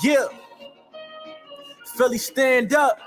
Yeah. Philly stand up.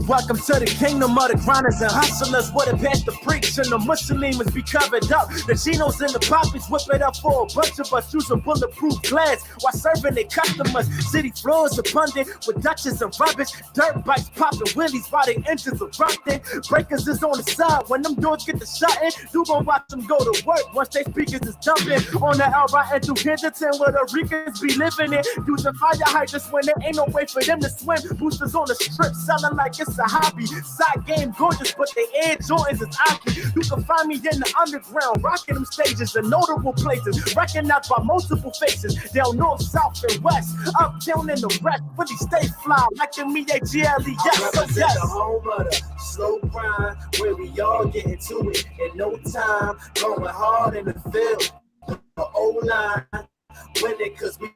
Welcome to the kingdom of the grinders and hustlers, where the pastor preach and the Muslims be covered up. The Genos and the poppies whip it up for a bunch of us using bulletproof glass while serving their customers. City floors abundant with Dutches and rubbish. Dirt bikes popping wheelies while their engines erupting. Breakers is on the side when them doors get to shutting. You gon' watch them go to work once they speakers is dumping. On the L riding through Henderson where the Ricans be living in. Using fire hydrants when there ain't no way for them to swim. Boosters on the strip selling like it's a hobby. Side game gorgeous, but the Air Jordans is ugly. You can find me in the underground, rocking them stages in notable places, recognized by multiple faces. Down north, south, and west, uptown and the rest. Really stay fly, like the me at GLE. Yes, so yes. The home of the slow grind, where we all get into it in no time. Going hard in the field, the O-line, winning cause we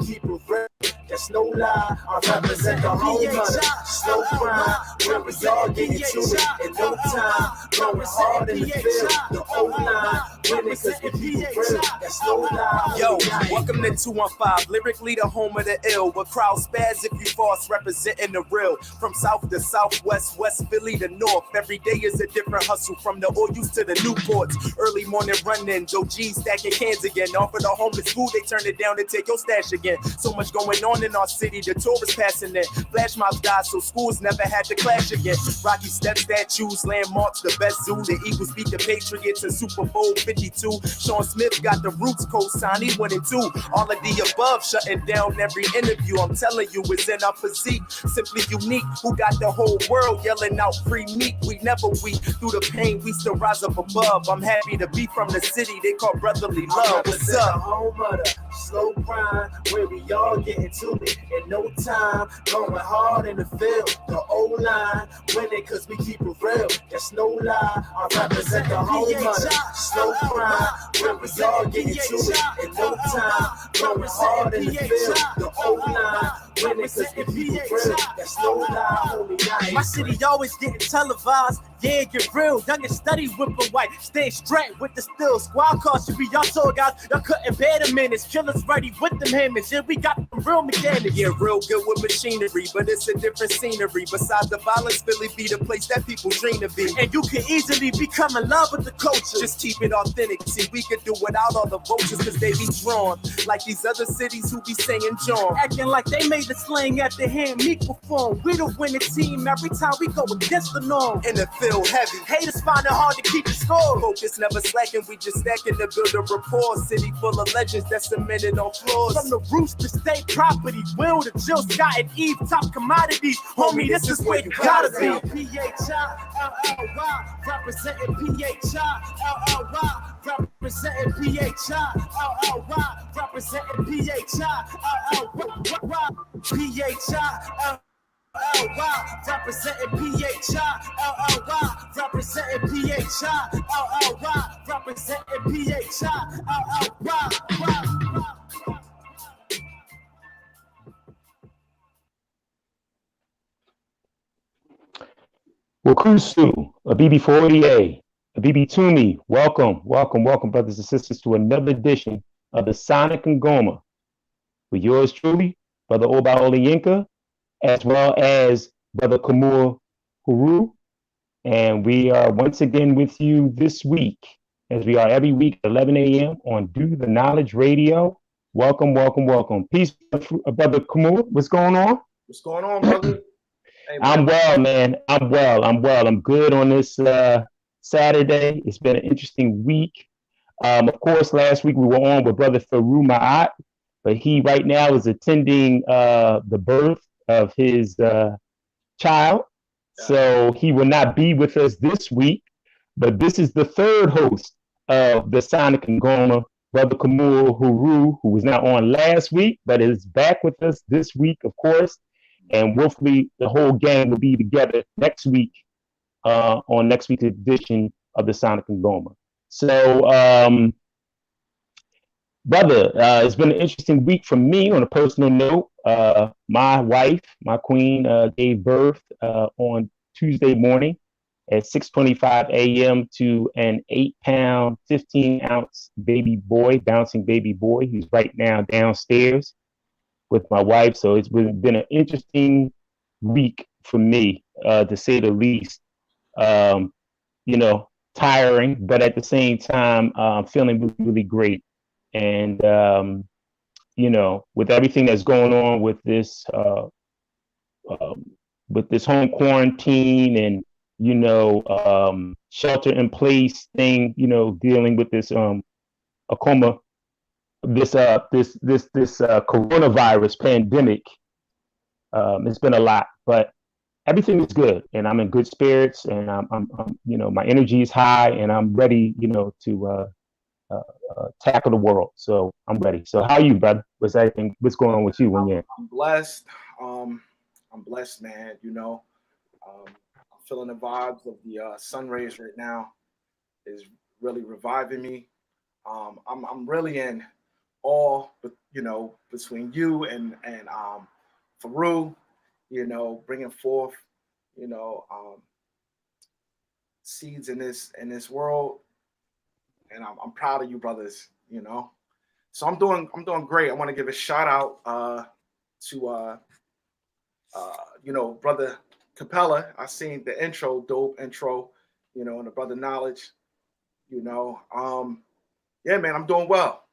keep it real. That's no lie. I represent the home of the slow grind, where we all get into it in no time. Going hard in the field, the O-line, winning cause we keep it real. That's no lie. Yo, welcome to 215, lyrically the home of the ill. With crowd spaz if you false, representing the real. From south to southwest, West Philly to north. Every day is a different hustle, from the Oyus to the Newports. Early morning run-in, Joe G stacking cans again. Offer the homeless food, they turn it down to take your stash again. So much going on in our city, the tourists passing in. Flash mobs died, so schools never had to clash again. Rocky Step statues, landmarks, the best zoo. The Eagles beat the Patriots in Super Bowl 52. Sean Smith got the Roots co-sign, he went in too. All of the above, shutting down every interview. I'm telling you, it's in our physique, simply unique. Who got the whole world yelling out free meat? We never weak, through the pain we still rise up above. I'm happy to be from the city they call brotherly love. What's up? The home of the slow grind, where we all get into it in no time. Going hard in the field, the O-line, winning cause we keep it real. That's no lie. I represent the home of the slow grind, where we all get into it in no time. Going hard in the field, the O-line, winning cause we keep it real. That's no lie. My city always getting televised. Yeah, get real, young and steady, whipping white, stay straight with the still. Squad cars should be y'all told guys, y'all couldn't bear the minutes. Killers ready with them hammers, yeah, we got them real mechanics. Yeah, real good with machinery, but it's a different scenery. Besides the violence, Philly be the place that people dream to be. And you can easily become in love with the culture. Just keep it authentic, see, we could do without all the vultures, cause they be drawn. Like these other cities who be singing John. Acting like they made the slang after hearing me perform. We the winning team every time we go against the norm. In the field heavy, haters find it hard to keep the score. Focus never slacking, we just stacking to build a rapport. City full of legends that's cemented on floors. From the roots to state property, Will to Jill, Scott and Eve, top commodities. Homie, this is where you gotta be. P-H-I-L-L-Y, representing P-H-I-L-L-Y, representing P-H-I-L-L-Y, representing P-H-I-L-L-Y, P-H-I-L-L-Y. Representing P-H-I-L-L-Y, representing P-H-I-L-L-Y, representing P-H-I-L-L-Y. Wakusu, Abibifahodie, Abibitumi, welcome, brothers and sisters, to another edition of the Sonic Ngoma with yours truly, Brother Oláyínká, as well as Brother Khamuo, Heru. And we are once again with you this week, as we are every week at 11 a.m. on Do the Knowledge Radio. Welcome. Peace, Brother Khamuo. What's going on? What's going on, brother? Hey, I'm well, man. I'm well. I'm good on this Saturday. It's been an interesting week. Of course, last week we were on with Brother Farugh Maat, but he right now is attending the birth of his child. So he will not be with us this week, but this is the third host of the Sonic Ngoma, Brother Khamuo Heru, who was not on last week, but is back with us this week, of course. And hopefully the whole gang will be together next week on next week's edition of the Sonic Ngoma. So, brother, it's been an interesting week for me on a personal note. My wife, my queen, gave birth on Tuesday morning, at 6:25 a.m. to an 8-pound, 15-ounce baby boy, bouncing baby boy, who's right now downstairs with my wife. So it's been an interesting week for me, to say the least. You know, tiring, but at the same time, feeling really, really great. And you know, with everything that's going on um, with this home quarantine and shelter in place thing, dealing with this a coma, this coronavirus pandemic. It's been a lot, but everything is good, and I'm in good spirits, and I'm my energy is high, and I'm ready, to tackle the world. So I'm ready. So how are you, brother? What's going on with you when you're? I'm blessed. I'm blessed, man. I'm feeling the vibes of the sun rays right now. Is really reviving me. I'm really in awe, but between you and Farugh, bringing forth, seeds in this world, and I'm proud of you, brothers. So I'm doing great. I want to give a shout out to brother Capella. I seen the intro, dope intro, and the brother Knowledge. Yeah, man, I'm doing well.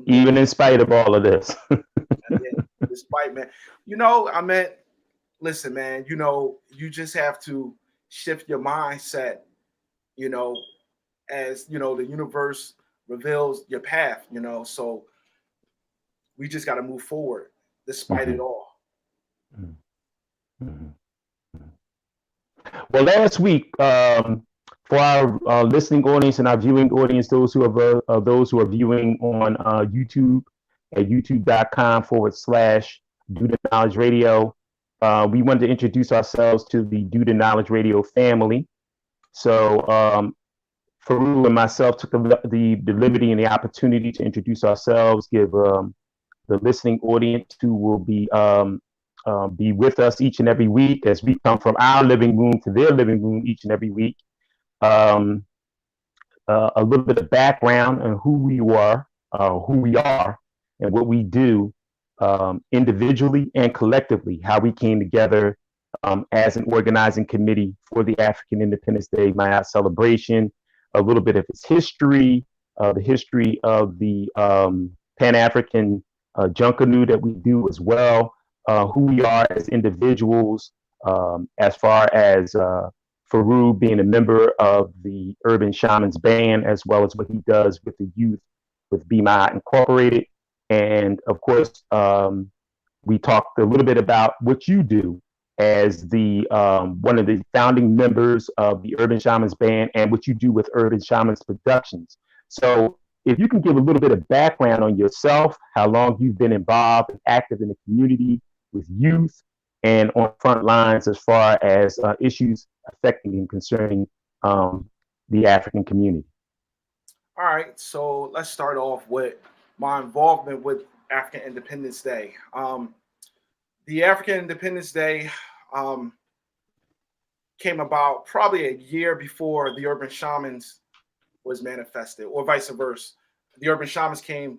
Even in spite of all of this. Yeah, despite, man. Listen, man, you just have to shift your mindset, as the universe reveals your path, so we just got to move forward despite it all. Well, last week, for our listening audience and our viewing audience, those who are viewing on YouTube at youtube.com/Do the Knowledge Radio, we wanted to introduce ourselves to the Do the Knowledge Radio family. So Farugh and myself took the liberty and the opportunity to introduce ourselves, give the listening audience who will be with us each and every week as we come from our living room to their living room each and every week. A little bit of background on who we are, and what we do individually and collectively, how we came together as an organizing committee for the African Independence Day Maat celebration, a little bit of its history, the history of the Pan-African Junkanoo that we do as well, who we are as individuals, as far as Farugh being a member of the Urban Shamans Band, as well as what he does with the youth with Maat Incorporated. And of course, we talked a little bit about what you do as the one of the founding members of the Urban Shamans Band and what you do with Urban Shamans Productions. So if you can give a little bit of background on yourself, how long you've been involved and active in the community with youth and on front lines as far as issues affecting and concerning the African community. All right, so let's start off with my involvement with African Independence Day. The African Independence Day came about probably a year before the Urban Shamans was manifested, or vice versa. The Urban Shamans came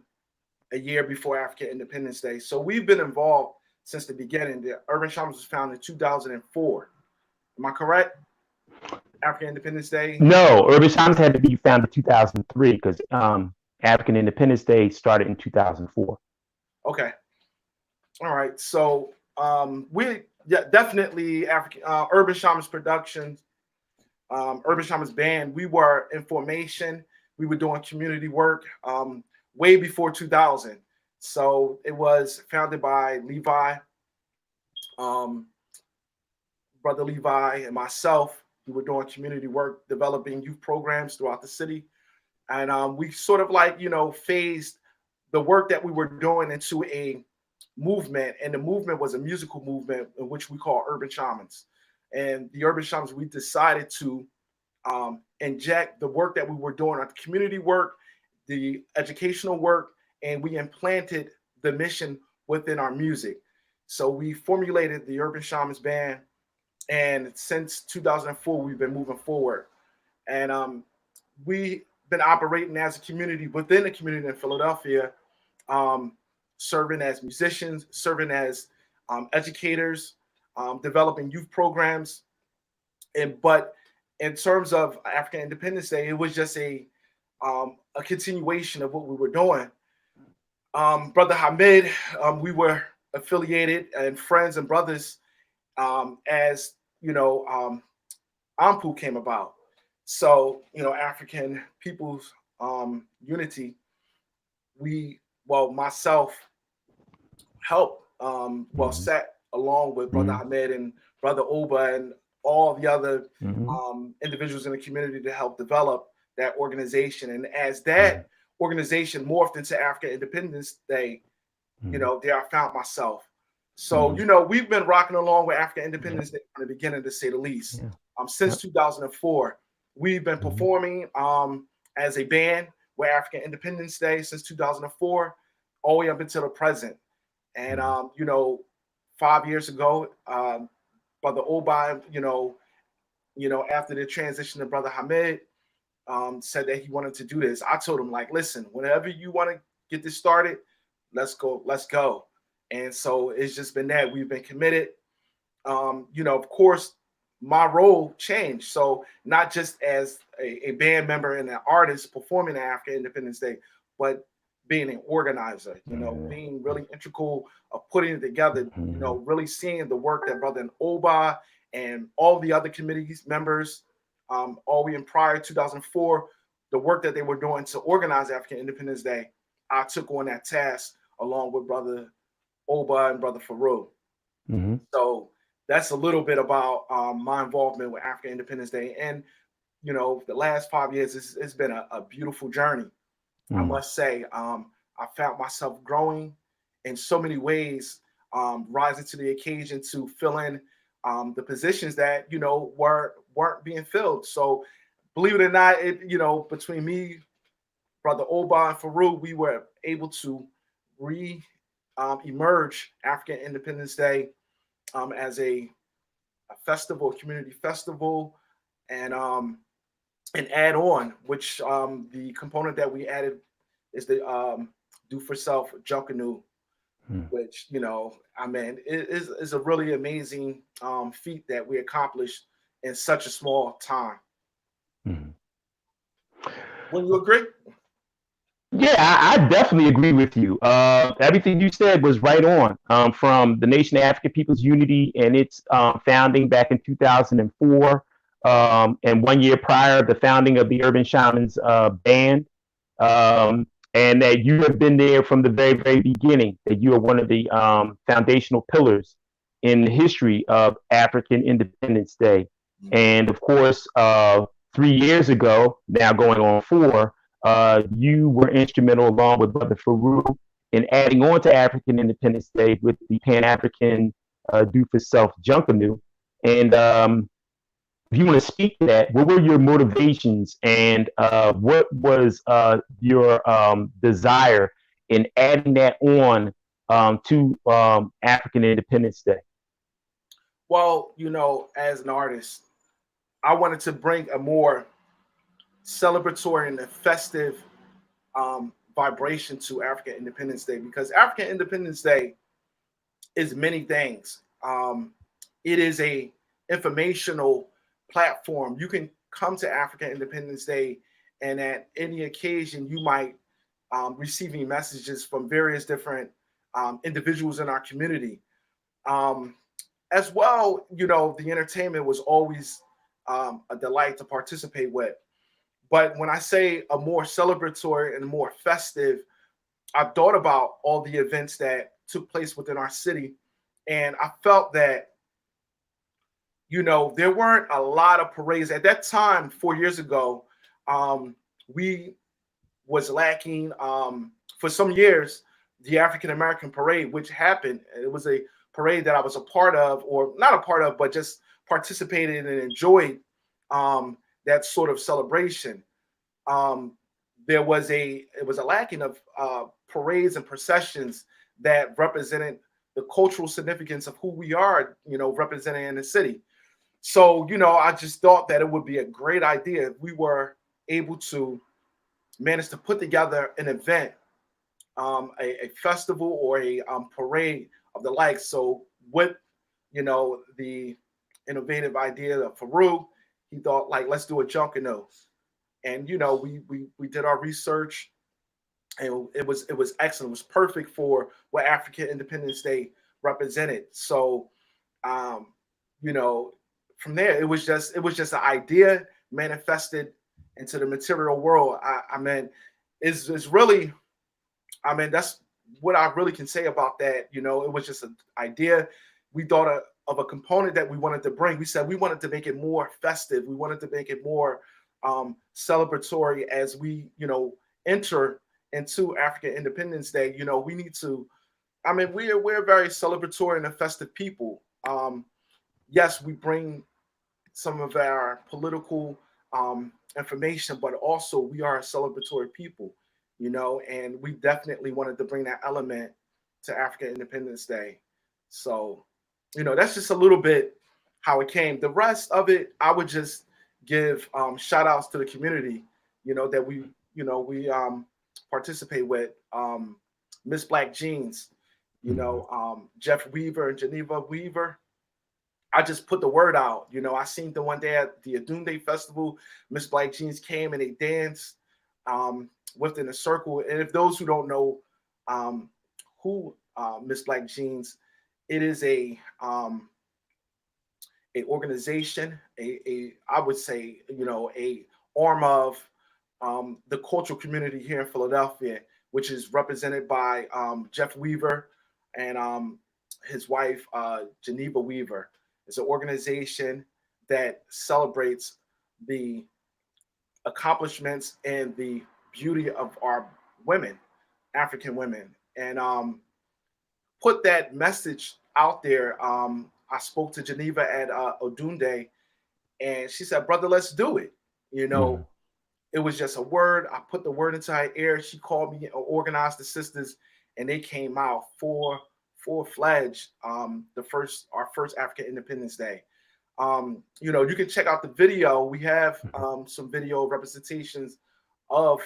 a year before African Independence Day. So we've been involved since the beginning. The Urban Shamans was founded in 2004. Am I correct? African Independence Day? No, Urban Shamans had to be founded in 2003 because African Independence Day started in 2004. Okay. All right. So definitely African Urban Shamans Productions, Urban Shamans Band. We were in formation. We were doing community work way before 2000. So it was founded by Levi, Brother Levi, and myself. We were doing community work, developing youth programs throughout the city. And we sort of phased the work that we were doing into a movement. And the movement was a musical movement, in which we call Urban Shamans. And the Urban Shamans, we decided to inject the work that we were doing, the community work, the educational work, and we implanted the mission within our music. So we formulated the Urban Shamans Band And since 2004, we've been moving forward. And we've been operating as a community within the community in Philadelphia, serving as musicians, serving as educators, developing youth programs. But in terms of African Independence Day, it was just a continuation of what we were doing. Brother Hamid, we were affiliated and friends and brothers as AMPU came about. So African People's Unity. Myself helped sat along with Brother Hamid and Brother Oba and all the other individuals in the community to help develop that organization. And as that organization morphed into African Independence Day, there I found myself. So, we've been rocking along with African Independence Day from the beginning, to say the least. Since 2004, we've been performing as a band with African Independence Day since 2004, all the way up until the present. And, 5 years ago, Brother Oba, after the transition to Brother Hamid, said that he wanted to do this. I told him, like, listen, whenever you want to get this started, let's go. And so it's just been that we've been committed. Of course, my role changed. So not just as a band member and an artist performing at African Independence Day, but being an organizer, being really integral of putting it together, really seeing the work that Brother Oba and all the other committees members, all the way in prior 2004, the work that they were doing to organize African Independence Day, I took on that task along with Brother Oba and Brother Farugh. So that's a little bit about my involvement with African Independence Day. And, the last 5 years, it's been a beautiful journey. I must say, I found myself growing in so many ways, rising to the occasion to fill in the positions that, weren't being filled. So believe it or not, between me, Brother Oba and Farugh, we were able to emerge African Independence Day as a festival, a community festival, and add on, which the component that we added is the do for self Junkanoo, which it is a really amazing feat that we accomplished in such a small time. Wouldn't you agree? Yeah, I definitely agree with you. Everything you said was right on. From the Nation of African People's Unity and its founding back in 2004, and 1 year prior, the founding of the Urban Shamans band, and that you have been there from the very, very beginning. That you are one of the foundational pillars in the history of African Independence Day, and of course, 3 years ago, now going on 4. You were instrumental, along with Brother Farugh, in adding on to African Independence Day with the Pan-African Do for Self Junkanoo. And if you want to speak to that, what were your motivations and what was your desire in adding that on to African Independence Day? Well, as an artist, I wanted to bring a more celebratory and festive vibration to African Independence Day, because African Independence Day is many things. It is a informational platform. You can come to African Independence Day, and at any occasion, you might receiving messages from various different individuals in our community. As well, the entertainment was always a delight to participate with. But when I say a more celebratory and more festive, I've thought about all the events that took place within our city. And I felt that, there weren't a lot of parades. At that time, 4 years ago, we was lacking, for some years, the African American Parade, which happened. It was a parade that I was a part of, or not a part of, but just participated and enjoyed that sort of celebration. It was a lacking of parades and processions that represented the cultural significance of who we are, representing in the city. So, I just thought that it would be a great idea if we were able to manage to put together an event, a festival or a parade of the like. So with, the innovative idea of Farugh, he thought, like, let's do a Junkanoo. And, we did our research, and it was excellent. It was perfect for what African Independence Day represented. So, from there, it was just an idea manifested into the material world. I mean, it's really, that's what I really can say about that. It was just an idea. We thought of a component that we wanted to bring. We said we wanted to make it more festive. We wanted to make it more celebratory as we, enter into African Independence Day. We need to, we're very celebratory and a festive people. Yes, we bring some of our political information, but also we are a celebratory people, and we definitely wanted to bring that element to African Independence Day. So, that's just a little bit how it came. The rest of it, I would just give shout outs to the community, that we participate with. Miss Black Jeans, Jeff Weaver and Geneva Weaver. I just put the word out. I seen the one day at the Adunde Festival, Miss Black Jeans came and they danced within a circle. And if those who don't know who Miss Black Jeans, it is a organization, I would say, a arm of the cultural community here in Philadelphia, which is represented by Jeff Weaver and his wife, Geneva Weaver. It's an organization that celebrates the accomplishments and the beauty of our women, African women, and put that message out there. I spoke to Geneva at Odunde, and she said, "Brother, let's do it." It was just a word. I put the word into her ear. She called me, organized the sisters, and they came out full-fledged. Our first African Independence Day. You can check out the video. We have some video representations of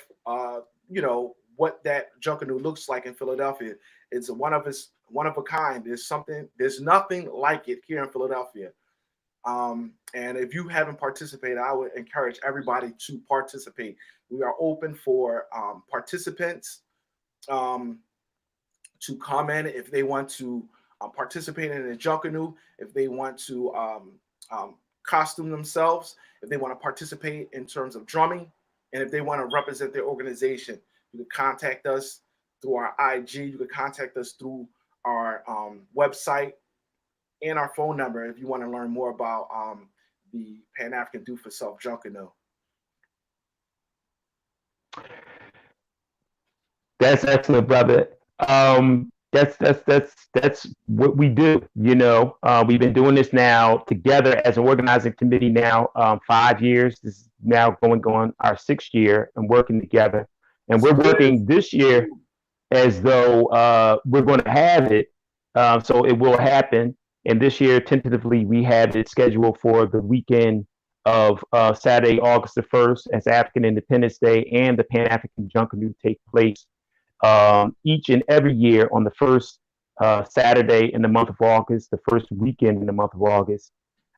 what that Junkanoo looks like in Philadelphia. It's one of a kind. There's nothing like it here in Philadelphia. And if you haven't participated, I would encourage everybody to participate. We are open for participants to come in if they want to participate in a Junkanoo, if they want to costume themselves, if they want to participate in terms of drumming, and if they want to represent their organization. You can contact us through our IG. You can contact us through our website and our phone number if you want to learn more about the Pan-African Do for Self Junkanoo. That's excellent, brother. That's what we do. We've been doing this now together as an organizing committee now 5 years. This is now going on our 6th year and working together. And we're working this year as though we're going to have it. So it will happen. And this year, tentatively, we have it scheduled for the weekend of Saturday, August the 1st, as African Independence Day and the Pan-African Junkanoo take place each and every year on the first Saturday in the month of August, the first weekend in the month of August.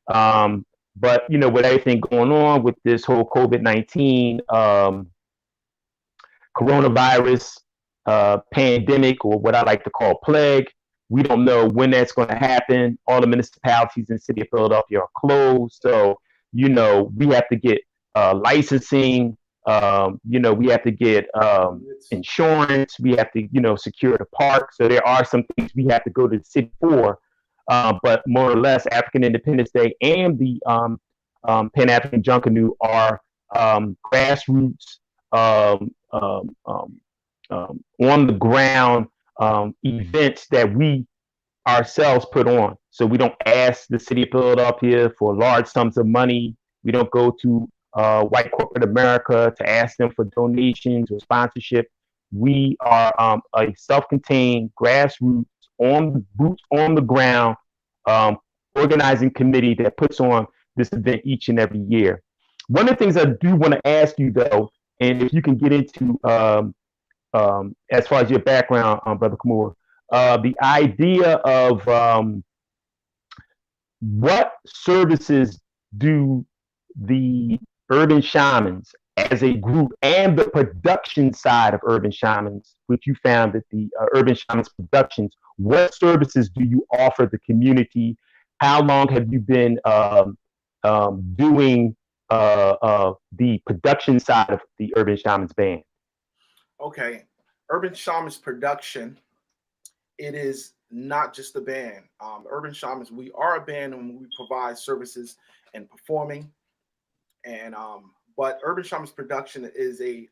But, with everything going on with this whole COVID-19 coronavirus pandemic, or what I like to call plague, we don't know when that's going to happen. All the municipalities in the city of Philadelphia are closed. So, we have to get licensing. We have to get insurance. We have to, secure the park. So there are some things we have to go to the city for. But more or less, African Independence Day and the Pan-African Junkanoo are grassroots, on the ground events that we ourselves put on. So we don't ask the city of Philadelphia for large sums of money. We don't go to white corporate America to ask them for donations or sponsorship. We are a self-contained, grassroots, boots on the ground organizing committee that puts on this event each and every year. One of the things I do want to ask you, though, and if you can get into as far as your background, Brother Khamuo, the idea of what services do the urban shamans as a group and the production side of urban shamans, which you found that the urban shamans productions, what services do you offer the community? How long have you been doing the production side of the urban shamans band? Okay, urban shamans production, it is not just a band. Urban shamans, we are a band and we provide services and performing, and but urban shamans production is a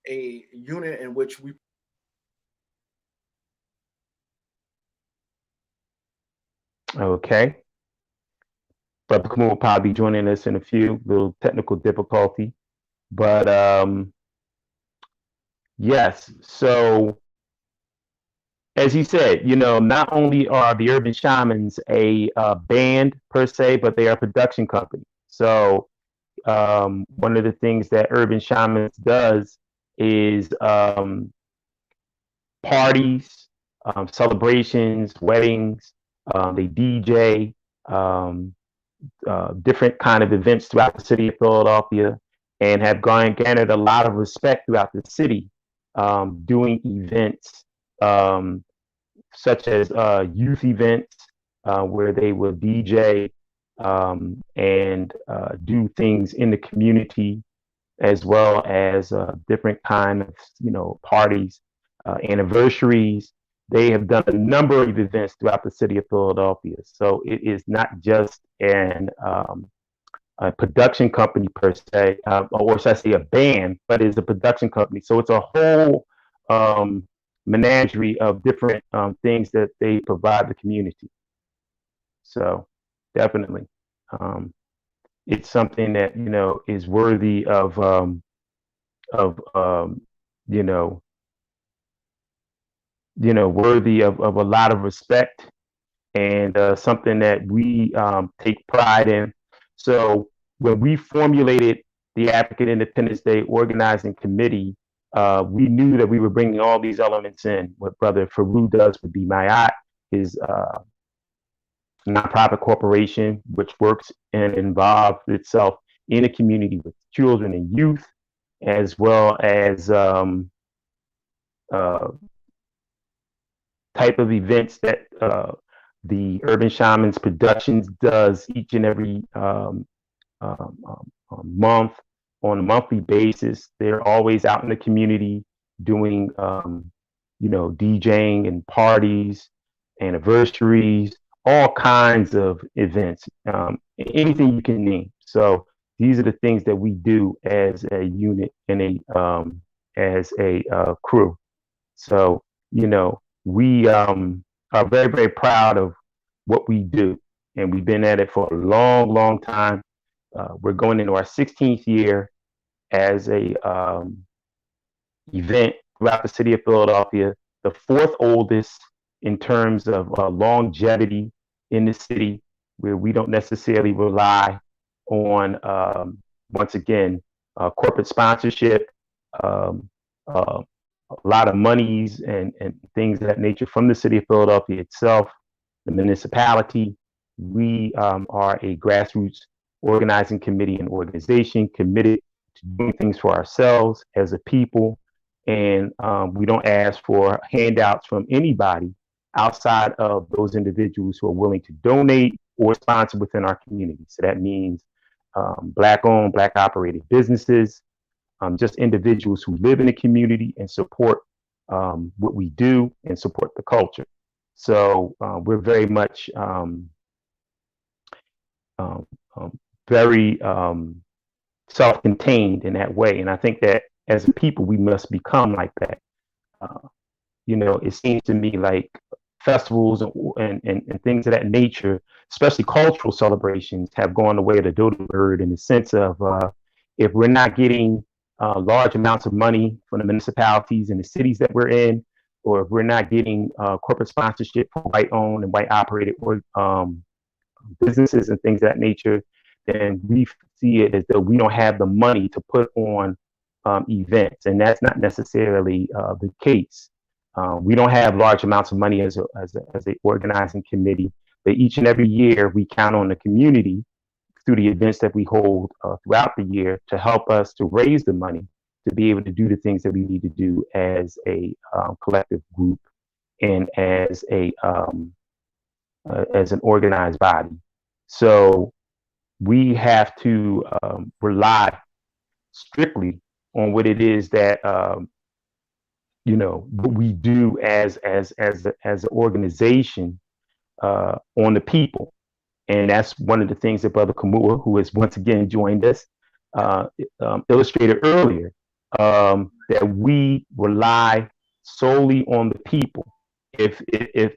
unit in which we Okay. Brother Khamuo will probably be joining us in a few, little technical difficulty. But yes, so as he said, you know, not only are the urban shamans a band per se, but they are a production company. So one of the things that urban shamans does is parties, celebrations, weddings. They DJ, different kind of events throughout the city of Philadelphia, and have garnered a lot of respect throughout the city, doing events such as youth events where they will DJ and do things in the community, as well as different kind of, you know, parties, anniversaries. They have done a number of events throughout the city of Philadelphia. So it is not just a production company per se, or should I say a band, but it's a production company. So it's a whole menagerie of different things that they provide the community. So definitely, it's something that, you know, is worthy of worthy of a lot of respect, and something that we take pride in. So when we formulated the African Independence Day Organizing Committee, we knew that we were bringing all these elements in. What Brother Farugh does would be Maat, his nonprofit corporation, which works and involves itself in a community with children and youth, as well as type of events that the Urban Shamans Productions does each and every month on a monthly basis. They're always out in the community doing, DJing and parties, anniversaries, all kinds of events, anything you can name. So these are the things that we do as a unit and as a crew. So, we are very, very proud of what we do, and we've been at it for a long, long time. We're going into our 16th year as a event throughout the city of Philadelphia, the fourth oldest in terms of longevity in the city, where we don't necessarily rely on, once again, corporate sponsorship, a lot of monies and things of that nature from the city of Philadelphia itself, the municipality. We are a grassroots organizing committee and organization committed to doing things for ourselves as a people. And we don't ask for handouts from anybody outside of those individuals who are willing to donate or sponsor within our community. So that means Black-owned, Black-operated businesses, just individuals who live in the community and support what we do and support the culture. So we're very much very self-contained in that way. And I think that as a people, we must become like that. It seems to me like festivals and things of that nature, especially cultural celebrations, have gone the way of the dodo bird, in the sense of if we're not getting large amounts of money from the municipalities and the cities that we're in, or if we're not getting corporate sponsorship from white-owned and white-operated businesses and things of that nature, then we see it as though we don't have the money to put on events, and that's not necessarily the case. We don't have large amounts of money as a organizing committee, but each and every year we count on the community through the events that we hold throughout the year to help us to raise the money to be able to do the things that we need to do as a collective group and as an organized body. So we have to rely strictly on what it is that what we do as an organization on the people. And that's one of the things that Brother Khamuo, who has once again joined us, illustrated earlier, that we rely solely on the people. If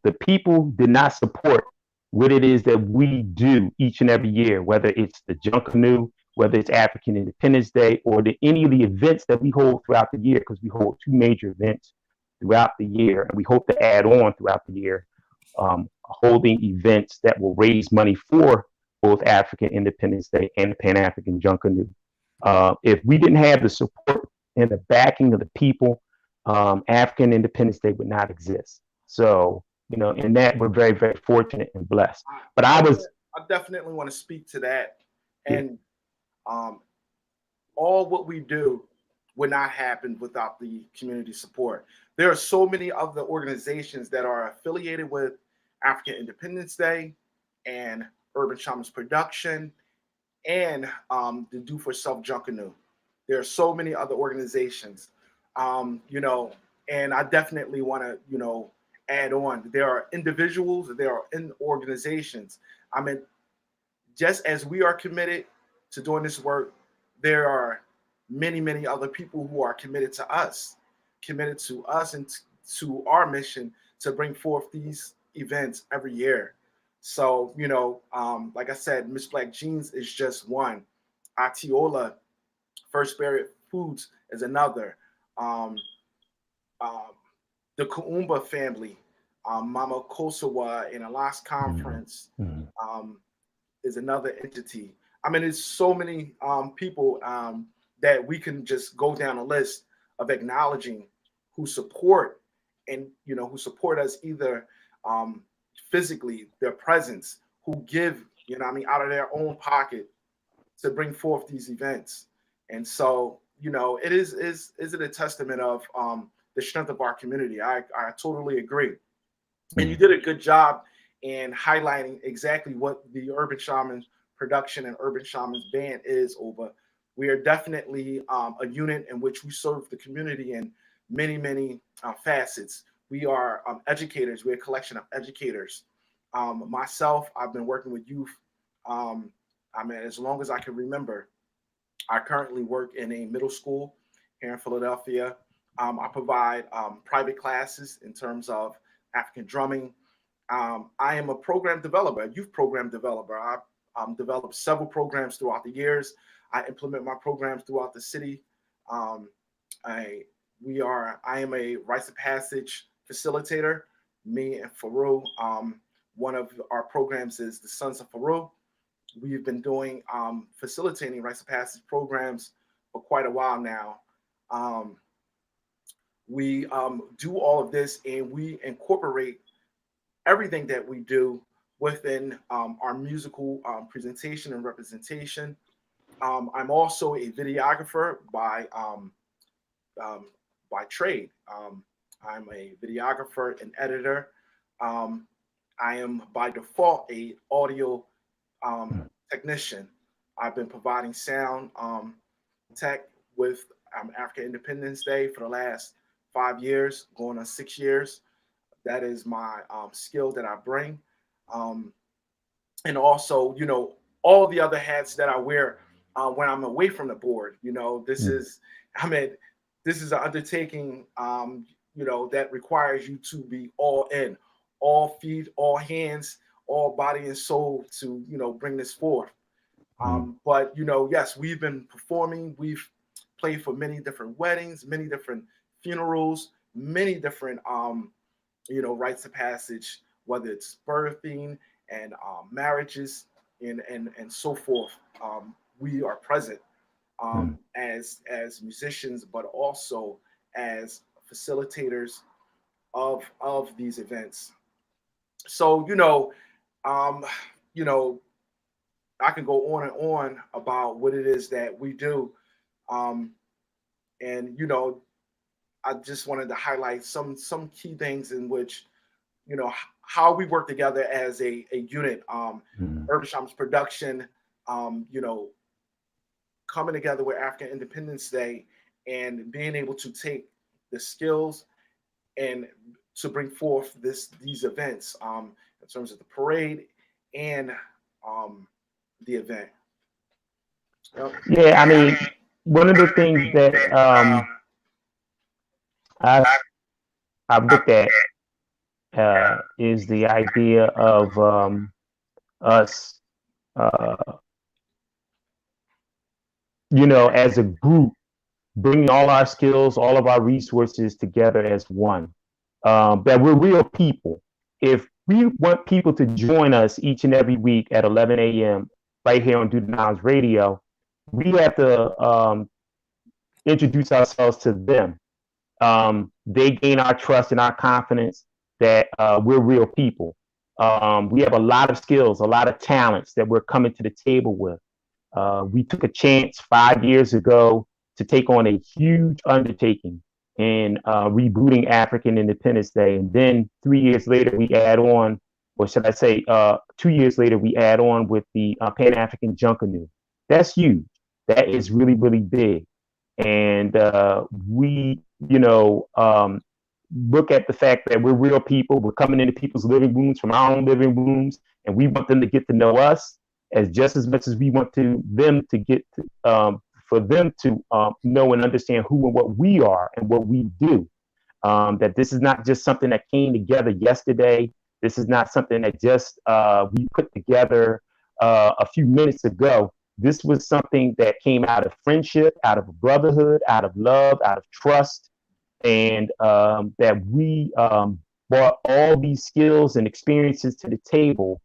the people did not support what it is that we do each and every year, whether it's the Junkanoo, whether it's African Independence Day, or any of the events that we hold throughout the year, because we hold 2 major events throughout the year, and we hope to add on throughout the year, holding events that will raise money for both African Independence Day and the Pan-African Junkanoo. If we didn't have the support and the backing of the people, African Independence Day would not exist. So, in that we're very, very fortunate and blessed. But I definitely want to speak to that. And all what we do would not happen without the community support. There are so many other organizations that are affiliated with African Independence Day and Urban Shamans Production and the Do for Self Junkanoo. There are so many other organizations, and I definitely want to, add on. There are individuals, there are organizations. I mean, just as we are committed to doing this work, there are many, many other people who are committed to us and to our mission to bring forth these events every year. So, like I said, Miss Black Jeans is just one. Atiola, First Spirit Foods is another. The Kuumba family, Mama Kosawa and Alas Conference is another entity. I mean, there's so many people that we can just go down a list of acknowledging who support and, who support us either physically, their presence, who give, out of their own pocket to bring forth these events. And so, it is it a testament of the strength of our community. I totally agree. And you did a good job in highlighting exactly what the Urban Shamans production and Urban Shamans band is over. We are definitely a unit in which we serve the community in many, many facets. We are educators. We're a collection of educators. Myself, I've been working with youth. As long as I can remember. I currently work in a middle school here in Philadelphia. I provide private classes in terms of African drumming. I am a program developer, a youth program developer. I've developed several programs throughout the years. I implement my programs throughout the city. I am a rites of passage facilitator. Me and Farugh. One of our programs is the Sons of Farugh. We've been doing facilitating rites of passage programs for quite a while now. We do all of this and we incorporate everything that we do within our musical presentation and representation. I'm also a videographer by trade. I'm a videographer and editor. I am by default a audio technician. I've been providing sound tech with African Independence Day for the last 5 years, going on 6 years. That is my skill that I bring. And also, all the other hats that I wear when I'm away from the board. This is an undertaking, that requires you to be all in, all feet, all hands, all body and soul to, bring this forth. But, yes, we've been performing. We've played for many different weddings, many different funerals, many different, rites of passage, whether it's birthing, and marriages and so forth. We are present as musicians, but also as facilitators of these events. So I can go on and on about what it is that we do, and I just wanted to highlight some key things in which how we work together as a unit. Urban Shamans production, coming together with African Independence Day and being able to take the skills and to bring forth these events in terms of the parade and the event. Yeah, I mean, one of the things that I've looked at is the idea of us, as a group, bringing all our skills, all of our resources together as one. That we're real people. If we want people to join us each and every week at 11 a.m. right here on Do the Knowledge Radio, we have to introduce ourselves to them. They gain our trust and our confidence that we're real people. We have a lot of skills, a lot of talents that we're coming to the table with. We took a chance 5 years ago to take on a huge undertaking in rebooting African Independence Day. And then 3 years later, we add on, or should I say 2 years later, we add on with the Pan-African Junkanoo. That's huge. That is really, really big. And we, look at the fact that we're real people. We're coming into people's living rooms from our own living rooms, and we want them to get to know us as just as much as we want them to get to, for them to know and understand who and what we are and what we do. That this is not just something that came together yesterday. This is not something that just we put together a few minutes ago. This was something that came out of friendship, out of brotherhood, out of love, out of trust, and that we brought all these skills and experiences to the table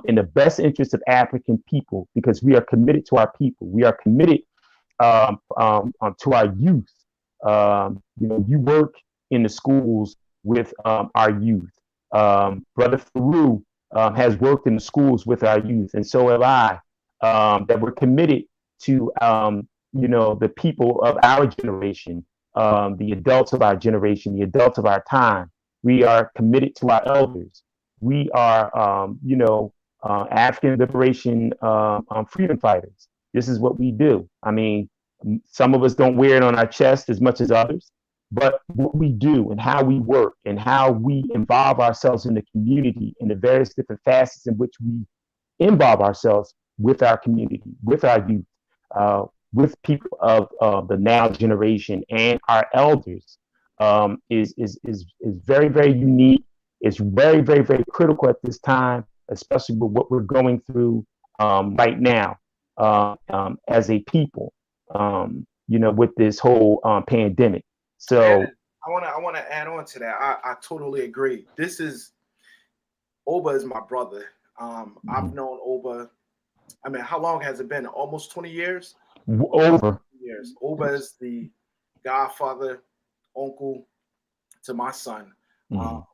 in the best interest of African people, because we are committed to our people. We are committed to our youth. You work in the schools with our youth. Brother Farugh has worked in the schools with our youth, and so have I. That we're committed to, the people of our generation, the adults of our generation, the adults of our time. We are committed to our elders. We are, African Liberation freedom fighters. This is what we do. I mean, some of us don't wear it on our chest as much as others, but what we do and how we work and how we involve ourselves in the community in the various different facets in which we involve ourselves with our community, with our youth, with people of the now generation and our elders, is very, very unique. It's very, very, very critical at this time, especially with what we're going through right now as a people, with this whole pandemic. So I want to add on to that. I totally agree. Oba is my brother. I've known Oba. I mean, how long has it been? Almost 20 years? Over. Years. Oba is the godfather, uncle to my son.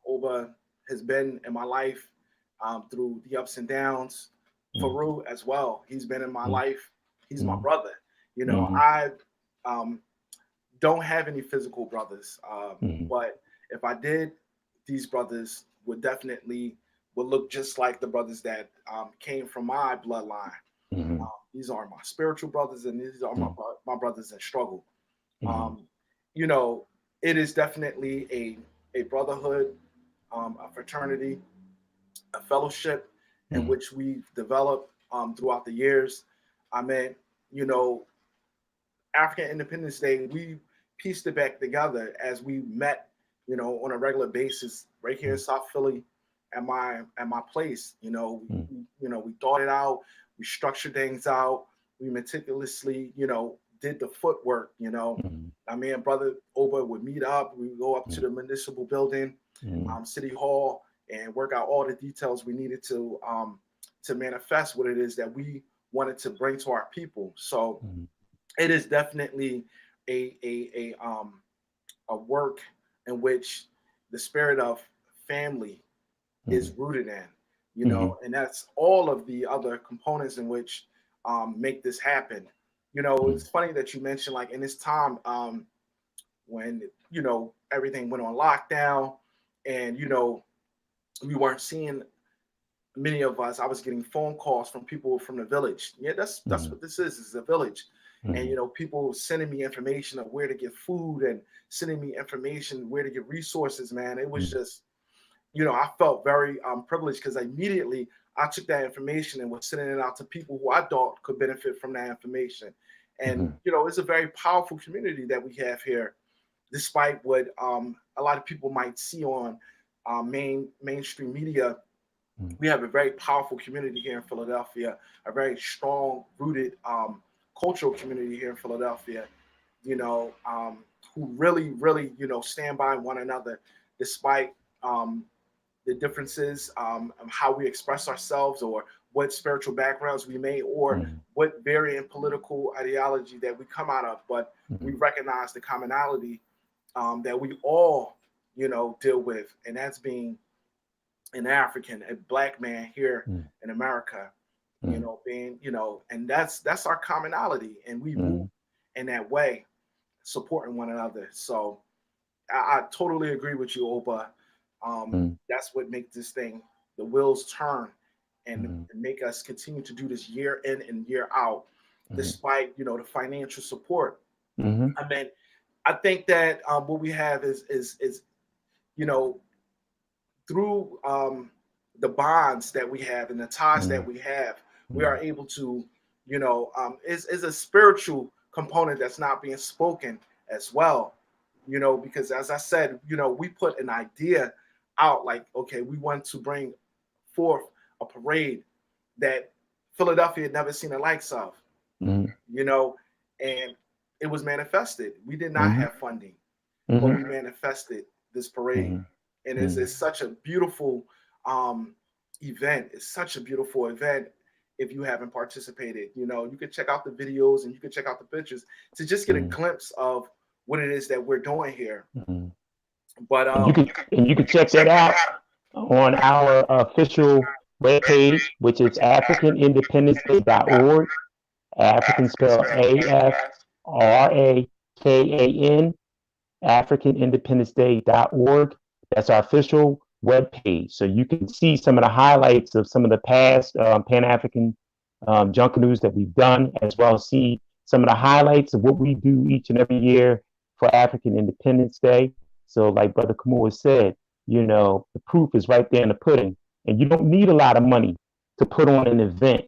Oba has been in my life through the ups and downs. Farugh as well. He's been in my life. He's my brother. I don't have any physical brothers, but if I did, these brothers would look just like the brothers that came from my bloodline. These are my spiritual brothers, and these are my brothers in struggle. It is definitely a brotherhood, a fraternity, a fellowship in which we've developed throughout the years. I mean, African Independence Day, we pieced it back together as we met, on a regular basis right here in South Philly at my place. We thought it out, we structured things out, we meticulously, did the footwork. I mean, Brother Oba would meet up, we would go up to the municipal building, City Hall, and work out all the details we needed to manifest what it is that we wanted to bring to our people. So it is definitely a work in which the spirit of family is rooted in, you know, and that's all of the other components in which make this happen. You know, it's funny that you mentioned, like, in this time when, you know, everything went on lockdown and, you know, we weren't seeing many of us. I was getting phone calls from people from the village. Yeah, that's what this is. It's a village. And, you know, people sending me information of where to get food and sending me information where to get resources, man. It was just, you know, I felt very privileged because immediately I took that information and was sending it out to people who I thought could benefit from that information. And, you know, it's a very powerful community that we have here, despite what a lot of people might see on mainstream media. We have a very powerful community here in Philadelphia, a very strong rooted cultural community here in Philadelphia, you know, who really, really, you know, stand by one another despite the differences of how we express ourselves or what spiritual backgrounds we may or what varying political ideology that we come out of. But we recognize the commonality that we all, you know, deal with, and that's being an African, a Black man here in America, you know, being, you know, and that's our commonality, and we move in that way, supporting one another. So I totally agree with you, Oba. That's what makes this thing, the wheels turn, and make us continue to do this year in and year out, despite, you know, the financial support. I mean, I think that what we have is you know, through the bonds that we have and the ties that we have, we are able to, you know, is a spiritual component that's not being spoken as well, you know, because as I said, you know, we put an idea out like, okay, we want to bring forth a parade that Philadelphia had never seen the likes of, you know, and it was manifested. We did not have funding, but we manifested this parade. And it's such a beautiful event. It's such a beautiful event. If you haven't participated, you know, you can check out the videos and you can check out the pictures to just get a glimpse of what it is that we're doing here. But you can check that out on our official webpage, which is AfrikanIndependenceDay.org. African spelled AFRAKAN, AfrikanIndependenceDay.org. That's our official webpage. So you can see some of the highlights of some of the past Pan-African Junkanoo that we've done, as well as see some of the highlights of what we do each and every year for African Independence Day. So like Brother Khamuo said, you know, the proof is right there in the pudding. And you don't need a lot of money to put on an event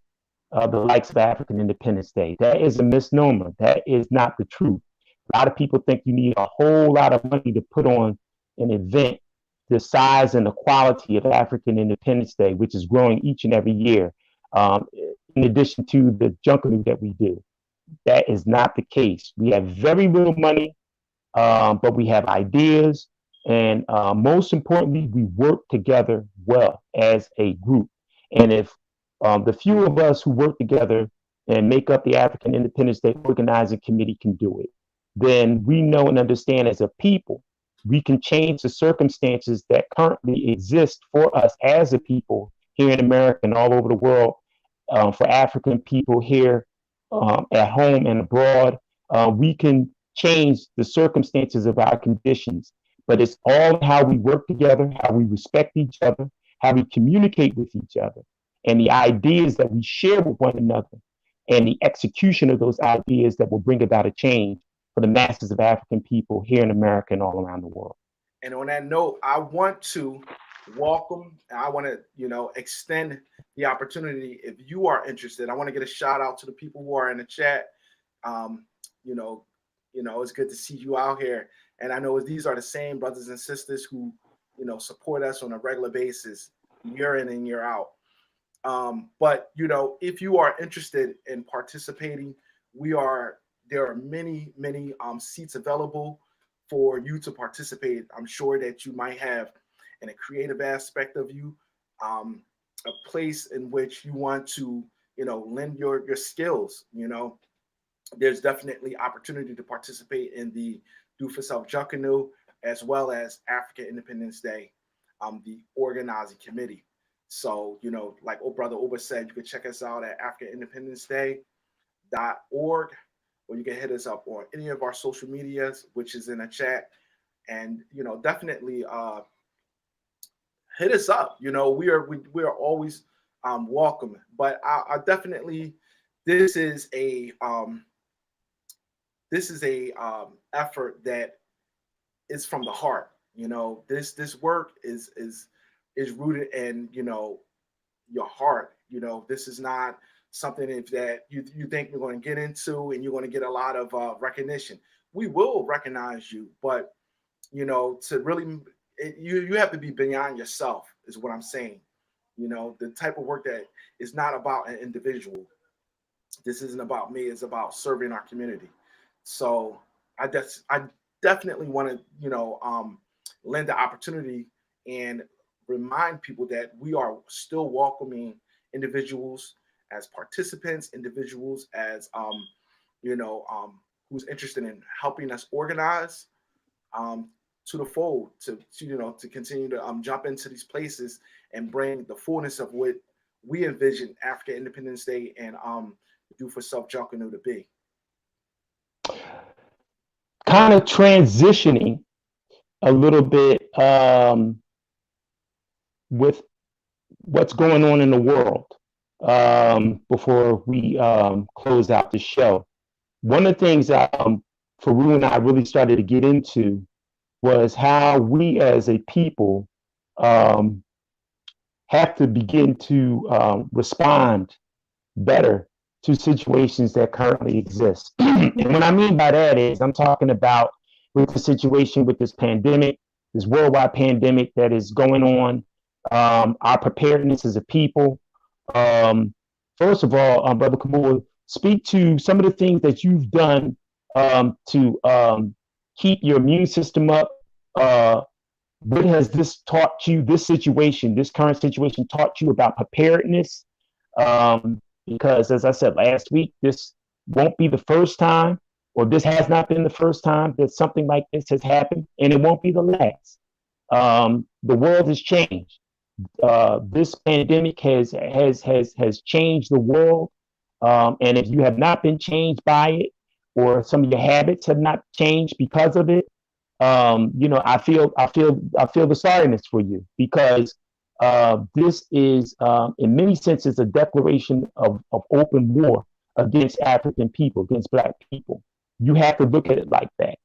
of the likes of African Independence Day. That is a misnomer. That is not the truth. A lot of people think you need a whole lot of money to put on an event the size and the quality of African Independence Day, which is growing each and every year, in addition to the Junkanoo that we do. That is not the case. We have very little money, but we have ideas. And most importantly, we work together well as a group. And if the few of us who work together and make up the African Independence Day Organizing Committee can do it, then we know and understand as a people, we can change the circumstances that currently exist for us as a people here in America and all over the world, for African people here at home and abroad. We can change the circumstances of our conditions, but it's all how we work together, how we respect each other, how we communicate with each other, and the ideas that we share with one another, and the execution of those ideas that will bring about a change for the masses of African people here in America and all around the world. And on that note, I want to welcome, and I want to, you know, extend the opportunity. If you are interested, I want to get a shout out to the people who are in the chat. You know, it's good to see you out here. And I know these are the same brothers and sisters who, you know, support us on a regular basis, year in and year out. But, you know, if you are interested in participating, there are many seats available for you to participate. I'm sure that you might have and a creative aspect of you, a place in which you want to, lend your skills, there's definitely opportunity to participate in the Do for Self Junkanoo, as well as African Independence Day, the organizing committee. So, like brother Oba said, you can check us out at AfricanIndependenceDay.org, or you can hit us up on any of our social medias, which is in a chat. And, definitely hit us up. We are always welcome. But I definitely, this is a effort that is from the heart. This work is rooted in your heart. This is not something that you think you're going to get into and you're going to get a lot of recognition. We will recognize you, but to really, you have to be beyond yourself, is what I'm saying. The type of work that is not about an individual. This isn't about me. It's about serving our community. So I definitely want to, lend the opportunity and remind people that we are still welcoming individuals as participants, individuals as, who's interested in helping us organize to the fold, to continue to jump into these places and bring the fullness of what we envision African Independence Day and Do for Self Junkanoo to be. Kind of transitioning a little bit with what's going on in the world before we close out the show. One of the things Farugh and I really started to get into was how we as a people have to begin to respond better to situations that currently exist. And what I mean by that is I'm talking about with the situation with this pandemic, this worldwide pandemic that is going on, our preparedness as a people. First of all, Brother Khamuo, speak to some of the things that you've done to keep your immune system up. What has this taught you, this current situation taught you about preparedness? Because as I said last week, this won't be the first time, or this has not been the first time that something like this has happened, and it won't be the last. The world has changed. This pandemic has changed the world, and if you have not been changed by it, or some of your habits have not changed because of it, I feel the sorriness for you, because this is, in many senses, a declaration of open war against African people, against Black people. You have to look at it like that.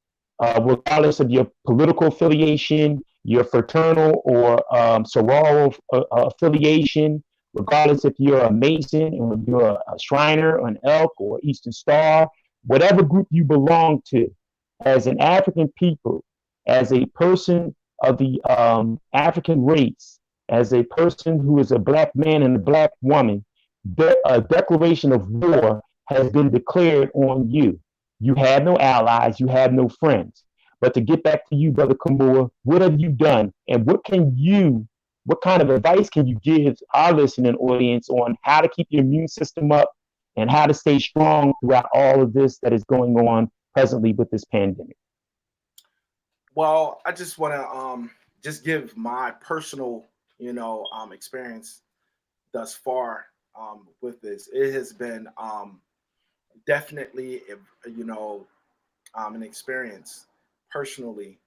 Regardless of your political affiliation, your fraternal or sororal affiliation, regardless if you're a Mason or you're a Shriner or an Elk or Eastern Star, whatever group you belong to, as an African people, as a person of the African race, as a person who is a Black man and a Black woman, a declaration of war has been declared on you. You have no allies, you have no friends. But to get back to you, Brother Khamuo, what have you done? And what kind of advice can you give our listening audience on how to keep your immune system up and how to stay strong throughout all of this that is going on presently with this pandemic? Well, I just want to just give my personal, experience thus far with this. It has been definitely, an experience personally.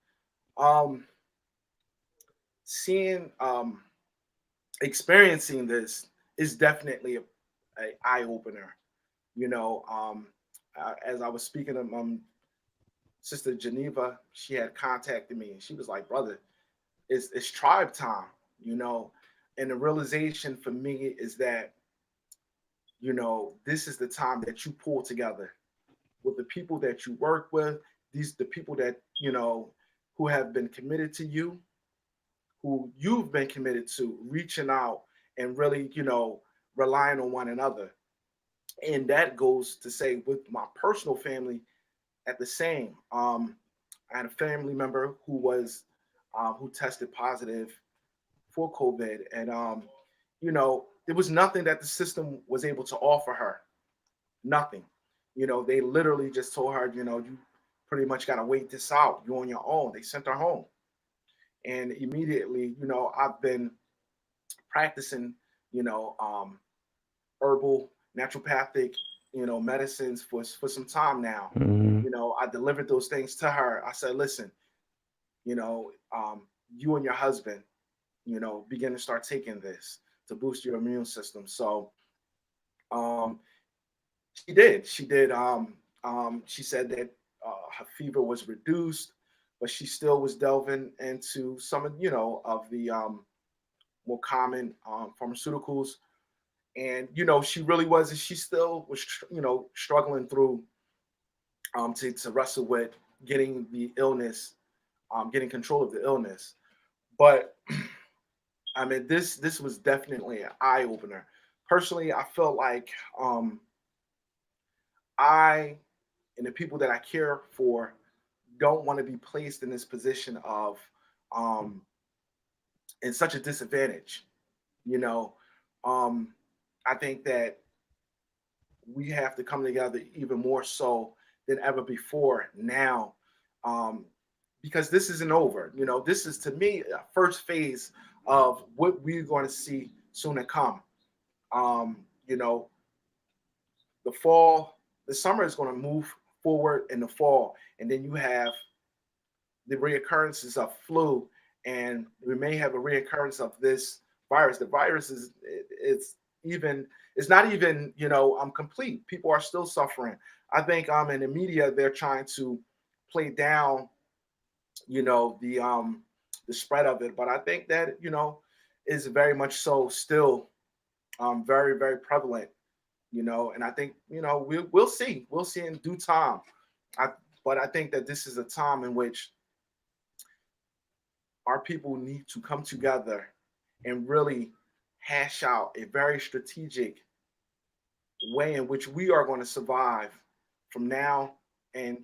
Experiencing this is definitely an eye opener. As I was speaking to Sister Geneva, she had contacted me and she was like, "Brother, it's tribe time," and the realization for me is that, this is the time that you pull together with the people that you work with, the people that, who have been committed to you, who you've been committed to, reaching out and really, relying on one another. And that goes to say with my personal family at the same. I had a family member who tested positive before COVID, and you know, there was nothing that the system was able to offer her. Nothing. You know, they literally just told her, you know, you pretty much got to wait this out. You're on your own. They sent her home, and immediately, you know, I've been practicing, you know, herbal, naturopathic, you know, medicines for some time now. Mm-hmm. You know, I delivered those things to her. I said, listen, you know, you and your husband, you know, begin to start taking this to boost your immune system. So um, she did. She did. She said that her fever was reduced, but she still was delving into some of, you know, of the more common pharmaceuticals. And, you know, she really was, and she still was, you know, struggling through to wrestle with getting the illness, getting control of the illness. But I mean, this was definitely an eye opener. Personally, I felt like I and the people that I care for don't want to be placed in this position of um, in such a disadvantage. You know, um, I think that we have to come together even more so than ever before now, um, because this isn't over. You know, this is to me a first phase of what we're going to see soon to come. You know, the fall, the summer is going to move forward in the fall, and then you have the reoccurrences of flu, and we may have a reoccurrence of this virus. The virus is it's not even, you know, complete. People are still suffering. I think in the media they're trying to play down, you know, the spread of it, but I think that, you know, is very much so still very, very prevalent, you know, and I think, you know, we'll see in due time. But I think that this is a time in which our people need to come together and really hash out a very strategic way in which we are going to survive from now and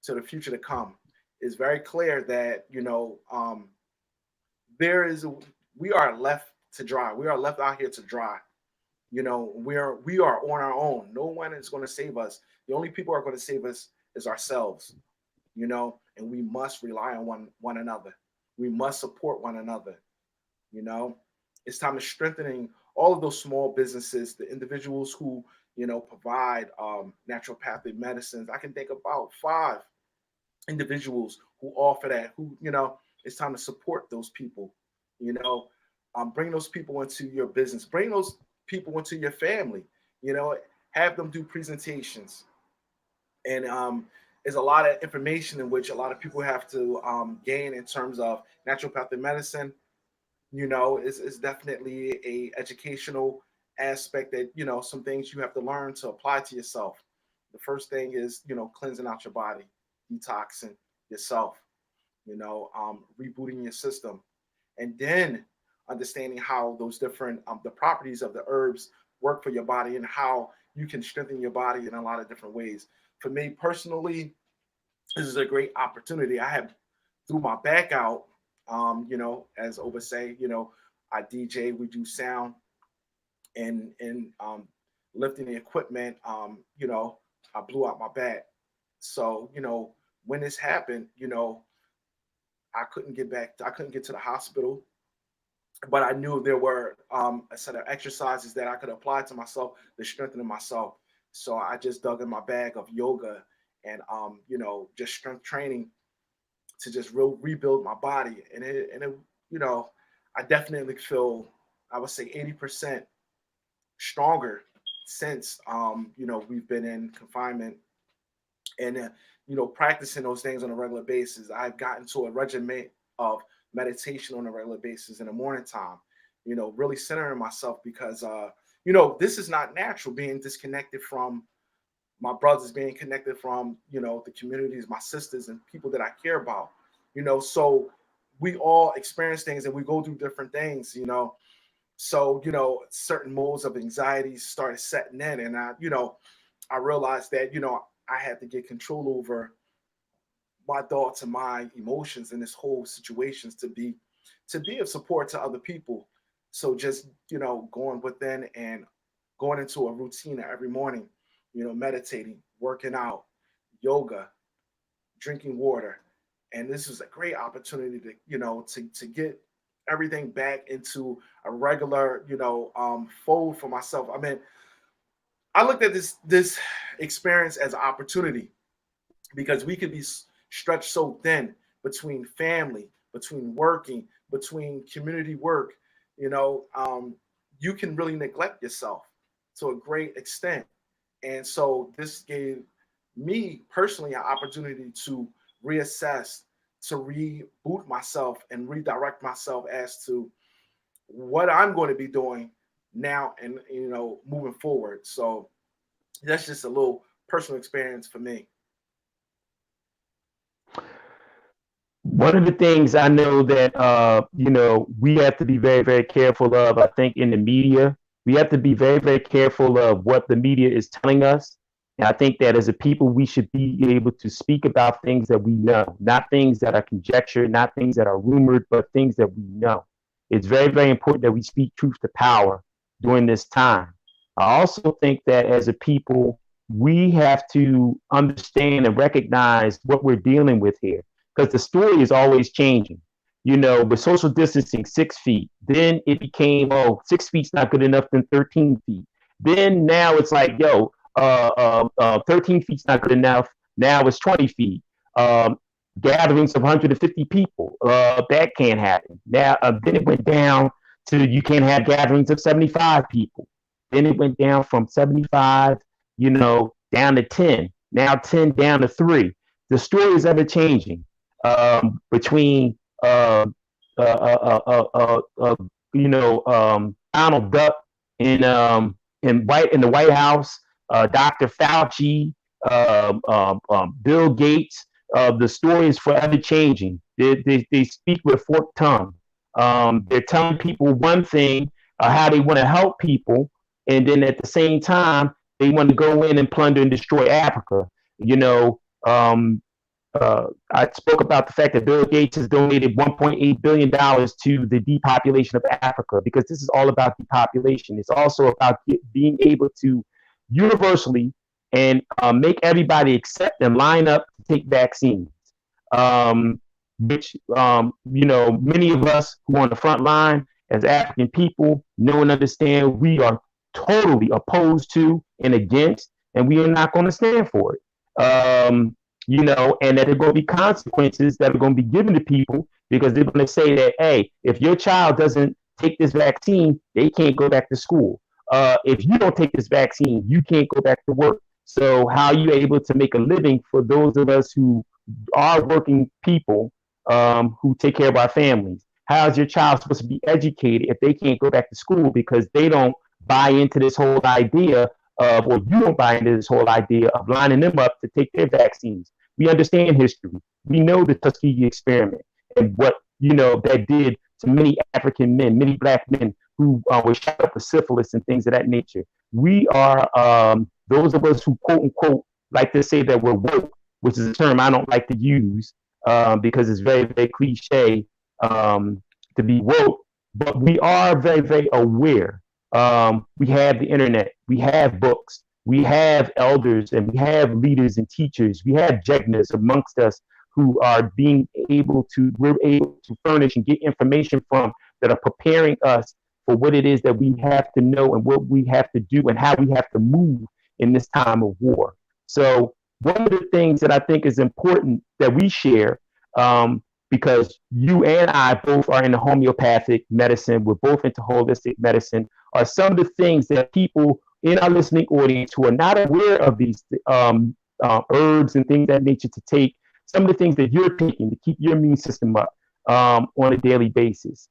to the future to come. It's very clear that, you know, we are left to dry. We are left out here to dry. You know, we are on our own. No one is going to save us. The only people who are going to save us is ourselves. You know, and we must rely on one another. We must support one another. You know, it's time to strengthening all of those small businesses, the individuals who, you know, provide naturopathic medicines. I can think about 5 individuals who offer that, who, you know, it's time to support those people. You know, bring those people into your business, bring those people into your family, you know, have them do presentations. And there's a lot of information in which a lot of people have to gain in terms of naturopathic medicine. You know, it's definitely a educational aspect that, you know, some things you have to learn to apply to yourself. The first thing is, you know, cleansing out your body, detoxing yourself, you know, rebooting your system, and then understanding how those different the properties of the herbs work for your body and how you can strengthen your body in a lot of different ways. For me personally, this is a great opportunity. I have threw my back out, you know, as Oba say, you know, I DJ, we do sound and lifting the equipment, you know, I blew out my back. So, you know, when this happened, you know, I couldn't get to the hospital, but I knew there were a set of exercises that I could apply to myself to strengthen myself. So I just dug in my bag of yoga and you know, just strength training to just rebuild my body. And it, you know, I definitely feel, I would say 80% stronger since you know, we've been in confinement and you know, practicing those things on a regular basis. I've gotten to a regimen of meditation on a regular basis in the morning time, you know, really centering myself because you know, this is not natural, being disconnected from my brothers, being connected from, you know, the communities, my sisters and people that I care about, you know. So we all experience things and we go through different things, you know. So, you know, certain modes of anxiety started setting in, and you know, I realized that, you know, I had to get control over my thoughts and my emotions in this whole situations to be to be of support to other people. So just, going within and going into a routine every morning, meditating, working out, yoga, drinking water. And this was a great opportunity to get everything back into a regular, fold for myself. I mean, I looked at this experience as an opportunity, because we could be stretched so thin between family, between working, between community work. You can really neglect yourself to a great extent. And so this gave me personally an opportunity to reassess, to reboot myself and redirect myself as to what I'm going to be doing now and, moving forward. So that's just a little personal experience for me. One of the things I know that, we have to be very, very careful of, I think, in the media, we have to be very, very careful of what the media is telling us. And I think that as a people, we should be able to speak about things that we know, not things that are conjecture, not things that are rumored, but things that we know. It's very, very important that we speak truth to power during this time. I also think that as a people, we have to understand and recognize what we're dealing with here, because the story is always changing. With social distancing, 6 feet, then it became, 6 feet's not good enough, then 13 feet. Then now it's like, 13 feet's not good enough. Now it's 20 feet. Gatherings of 150 people, that can't happen. Now, then it went down to you can't have gatherings of 75 people. Then it went down from 75, down to 10. Now 10 down to 3. The story is ever changing. Between Donald Duck in the White House, Dr. Fauci, Bill Gates, the story is forever changing. They speak with forked tongue. They're telling people one thing, how they want to help people, and then at the same time they want to go in and plunder and destroy Africa. I spoke about the fact that Bill Gates has donated $1.8 billion to the depopulation of Africa, because this is all about depopulation. It's also about being able to universally and make everybody accept and line up to take vaccines, which, many of us who are on the front line as African people know and understand we are totally opposed to and against, and we are not going to stand for it. And that there are going to be consequences that are going to be given to people, because they're going to say that, hey, if your child doesn't take this vaccine, they can't go back to school. If you don't take this vaccine, you can't go back to work. So how are you able to make a living for those of us who are working people, who take care of our families? How is your child supposed to be educated if they can't go back to school because they don't buy into this whole idea of, or you don't buy into this whole idea of lining them up to take their vaccines? We understand history. We know the Tuskegee experiment and what, that did to many African men, many Black men who were shot up with syphilis and things of that nature. We are, those of us who quote unquote like to say that we're woke, which is a term I don't like to use because it's very, very cliche to be woke, but we are very, very aware. We have the internet, we have books, we have elders, and we have leaders and teachers. We have jegnas amongst us who are we're able to furnish and get information from, that are preparing us for what it is that we have to know and what we have to do and how we have to move in this time of war. So one of the things that I think is important that we share, because you and I both are in the homeopathic medicine, we're both into holistic medicine, are some of the things that people in our listening audience who are not aware of these herbs and things of that nature to take, some of the things that you're taking to keep your immune system up on a daily basis.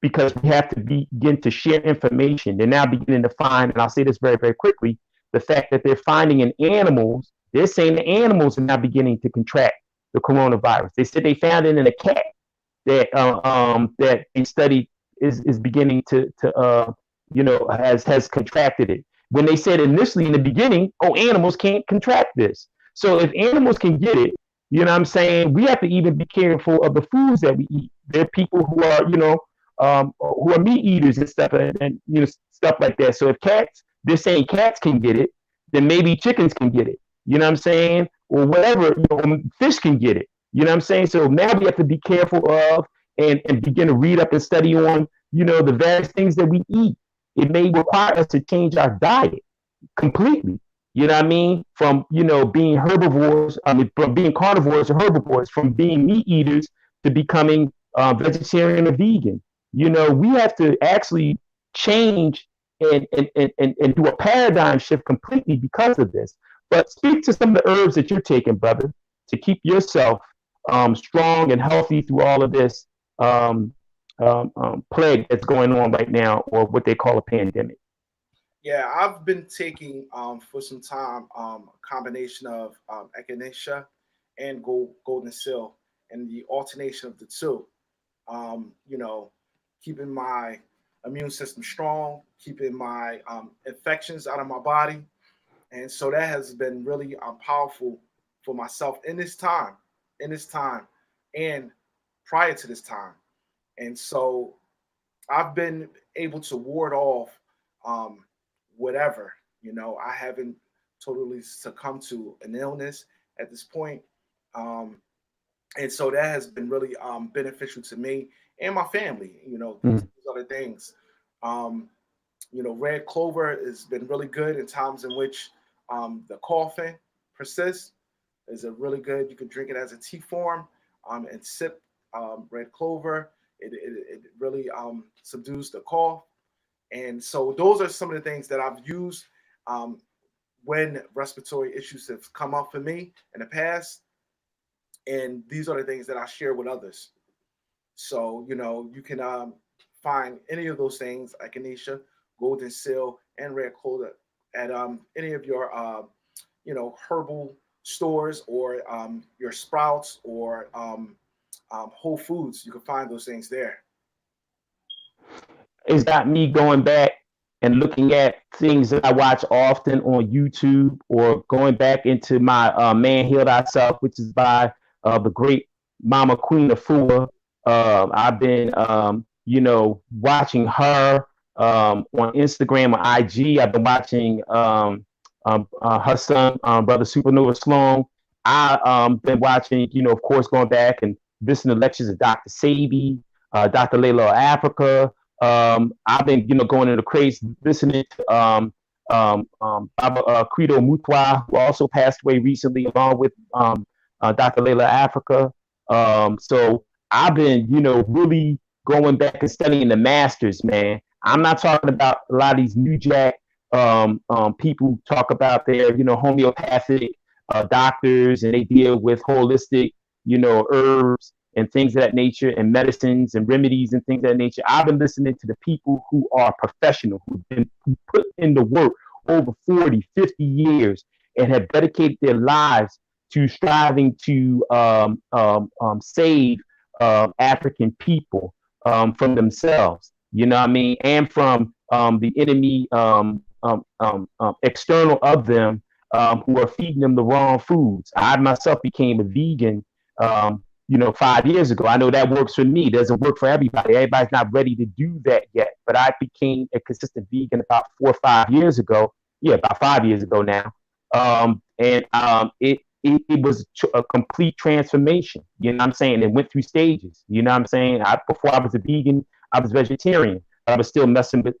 Because we have to begin to share information. They're now beginning to find, and I'll say this very, very quickly, the fact that they're finding in animals, they're saying the animals are now beginning to contract the coronavirus. They said they found it in a cat that they studied is beginning to has contracted it. When they said initially in the beginning, animals can't contract this. So if animals can get it, You know what I'm saying? We have to even be careful of the foods that we eat. There are people who are, who are meat eaters and stuff, and stuff like that. So if they're saying cats can get it, then maybe chickens can get it. You know what I'm saying? Or whatever, fish can get it. You know what I'm saying? So now we have to be careful of and begin to read up and study on, the various things that we eat. It may require us to change our diet completely. You know what I mean? From, being herbivores, from being carnivores to herbivores, from being meat eaters to becoming vegetarian or vegan. We have to actually change and do a paradigm shift completely because of this. But speak to some of the herbs that you're taking, brother, to keep yourself strong and healthy through all of this plague that's going on right now, or what they call a pandemic. Yeah, I've been taking for some time a combination of echinacea and golden seal, and the alternation of the two. Keeping my immune system strong, keeping my infections out of my body, and so that has been really powerful for myself in this time, and prior to this time. And so I've been able to ward off whatever. I haven't totally succumbed to an illness at this point. And so that has been really beneficial to me and my family. These other things. Red clover has been really good in times in which the coughing persists. Is a really good. You can drink it as a tea form and sip red clover. It really subdues the cough. And so those are some of the things that I've used when respiratory issues have come up for me in the past. And these are the things that I share with others. So, you can find any of those things, echinacea, golden seal, and red clover at any of your, herbal stores, or your Sprouts, or Whole Foods. You can find those things there. It's got me going back and looking at things that I watch often on YouTube, or going back into my Man Heal Thyself, which is by the great Mama Queen Afrakan. I've been, watching her on Instagram or IG. I've been watching her son, Brother Supernova Sloan. I've been watching, of course, going back and listening to lectures of Dr. Sabi, Dr. Layla of Africa. I've been, going into craze listening to Baba Credo Mutwa, who also passed away recently, along with Dr. Layla Africa. So I've been, really going back and studying the masters, man. I'm not talking about a lot of these New Jack people talk about their, homeopathic doctors, and they deal with holistic, herbs and things of that nature, and medicines and remedies and things of that nature. I've been listening to the people who are professional, who put in the work over 40, 50 years, and have dedicated their lives to striving to save African people from themselves, and from the enemy external of them, who are feeding them the wrong foods. I myself became a vegan 5 years ago. I know that works for me. It doesn't work for everybody. Everybody's not ready to do that yet. But I became a consistent vegan about 4 or 5 years ago. Yeah, about 5 years ago now. It was a complete transformation. You know what I'm saying? It went through stages. You know what I'm saying? Before I was a vegan, I was vegetarian. I was still messing with,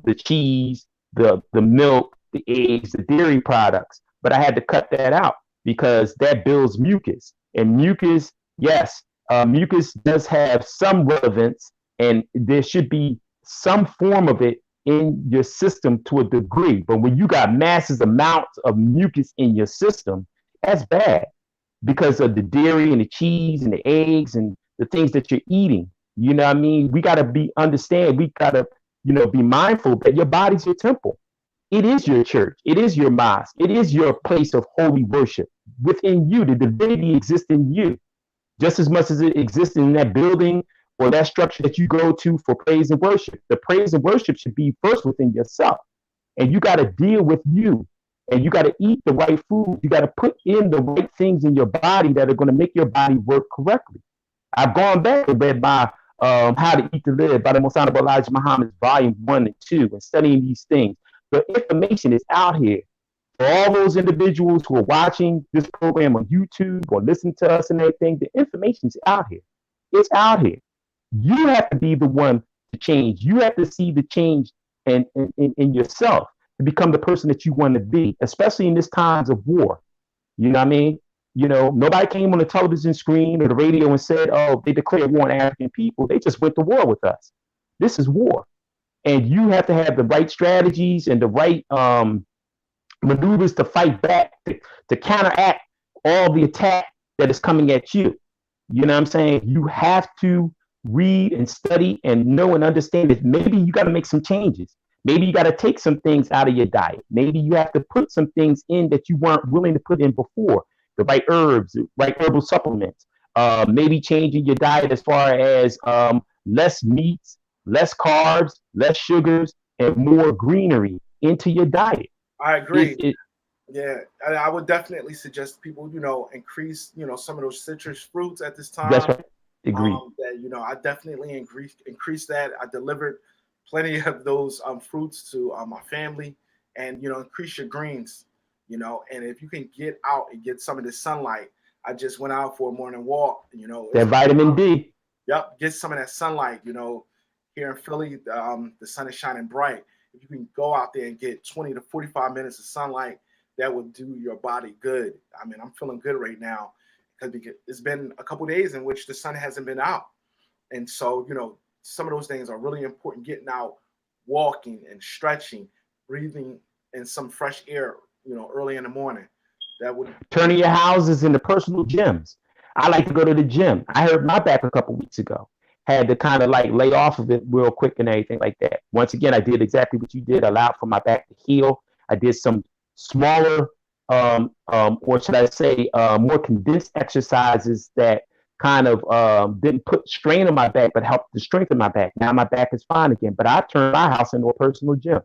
the cheese, the milk, the eggs, the dairy products. But I had to cut that out, because that builds mucus. And mucus, yes, mucus does have some relevance, and there should be some form of it in your system to a degree. But when you got massive amounts of mucus in your system, that's bad, because of the dairy and the cheese and the eggs and the things that you're eating. You know what I mean? We got to we got to, be mindful that your body's your temple. It is your church. It is your mosque. It is your place of holy worship. Within you, the divinity exists in you, just as much as it exists in that building or that structure that you go to for praise and worship. The praise and worship should be first within yourself. And you got to deal with you. And you got to eat the right food. You got to put in the right things in your body that are going to make your body work correctly. I've gone back and read my How to Eat to Live by the Most Honorable Elijah Muhammad's Volume 1 and 2 and studying these things. The information is out here. For all those individuals who are watching this program on YouTube or listening to us and everything, the information is out here. It's out here. You have to be the one to change. You have to see the change in yourself to become the person that you want to be, especially in this times of war. You know what I mean? You know, nobody came on the television screen or the radio and said, oh, they declared war on African people. They just went to war with us. This is war. And you have to have the right strategies and the right maneuvers to fight back, to counteract all the attack that is coming at you. You know what I'm saying? You have to read and study and know and understand that maybe you got to make some changes. Maybe you got to take some things out of your diet. Maybe you have to put some things in that you weren't willing to put in before. The right herbs, the right herbal supplements. Maybe changing your diet as far as less meats, less carbs, less sugars, and more greenery into your diet. I agree. Yeah, I would definitely suggest people, you know, increase, you know, some of those citrus fruits at this time. That's right. Agree. That, you know, I definitely increase that. I delivered plenty of those fruits to my family, and, you know, increase your greens, you know, and if you can get out and get some of the sunlight. I just went out for a morning walk, you know. That vitamin D. Yep, get some of that sunlight, you know. Here in Philly, the sun is shining bright. If you can go out there and get 20 to 45 minutes of sunlight, that would do your body good. I mean, I'm feeling good right now because it's been a couple of days in which the sun hasn't been out. And so, you know, some of those things are really important, getting out, walking and stretching, breathing in some fresh air, you know, early in the morning. That would turning your houses into personal gyms. I like to go to the gym. I hurt my back a couple weeks ago. Had to kind of like lay off of it real quick and everything like that. Once again, I did exactly what you did, allowed for my back to heal. I did some smaller, or should I say, more condensed exercises that kind of didn't put strain on my back, but helped to strengthen my back. Now my back is fine again, but I turned my house into a personal gym.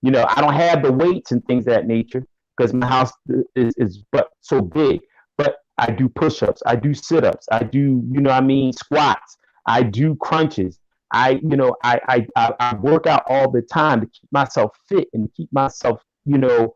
You know, I don't have the weights and things of that nature because my house is but so big, but I do push-ups, I do sit-ups, I do, you know what I mean, squats, I do crunches. I work out all the time to keep myself fit and to keep myself, you know,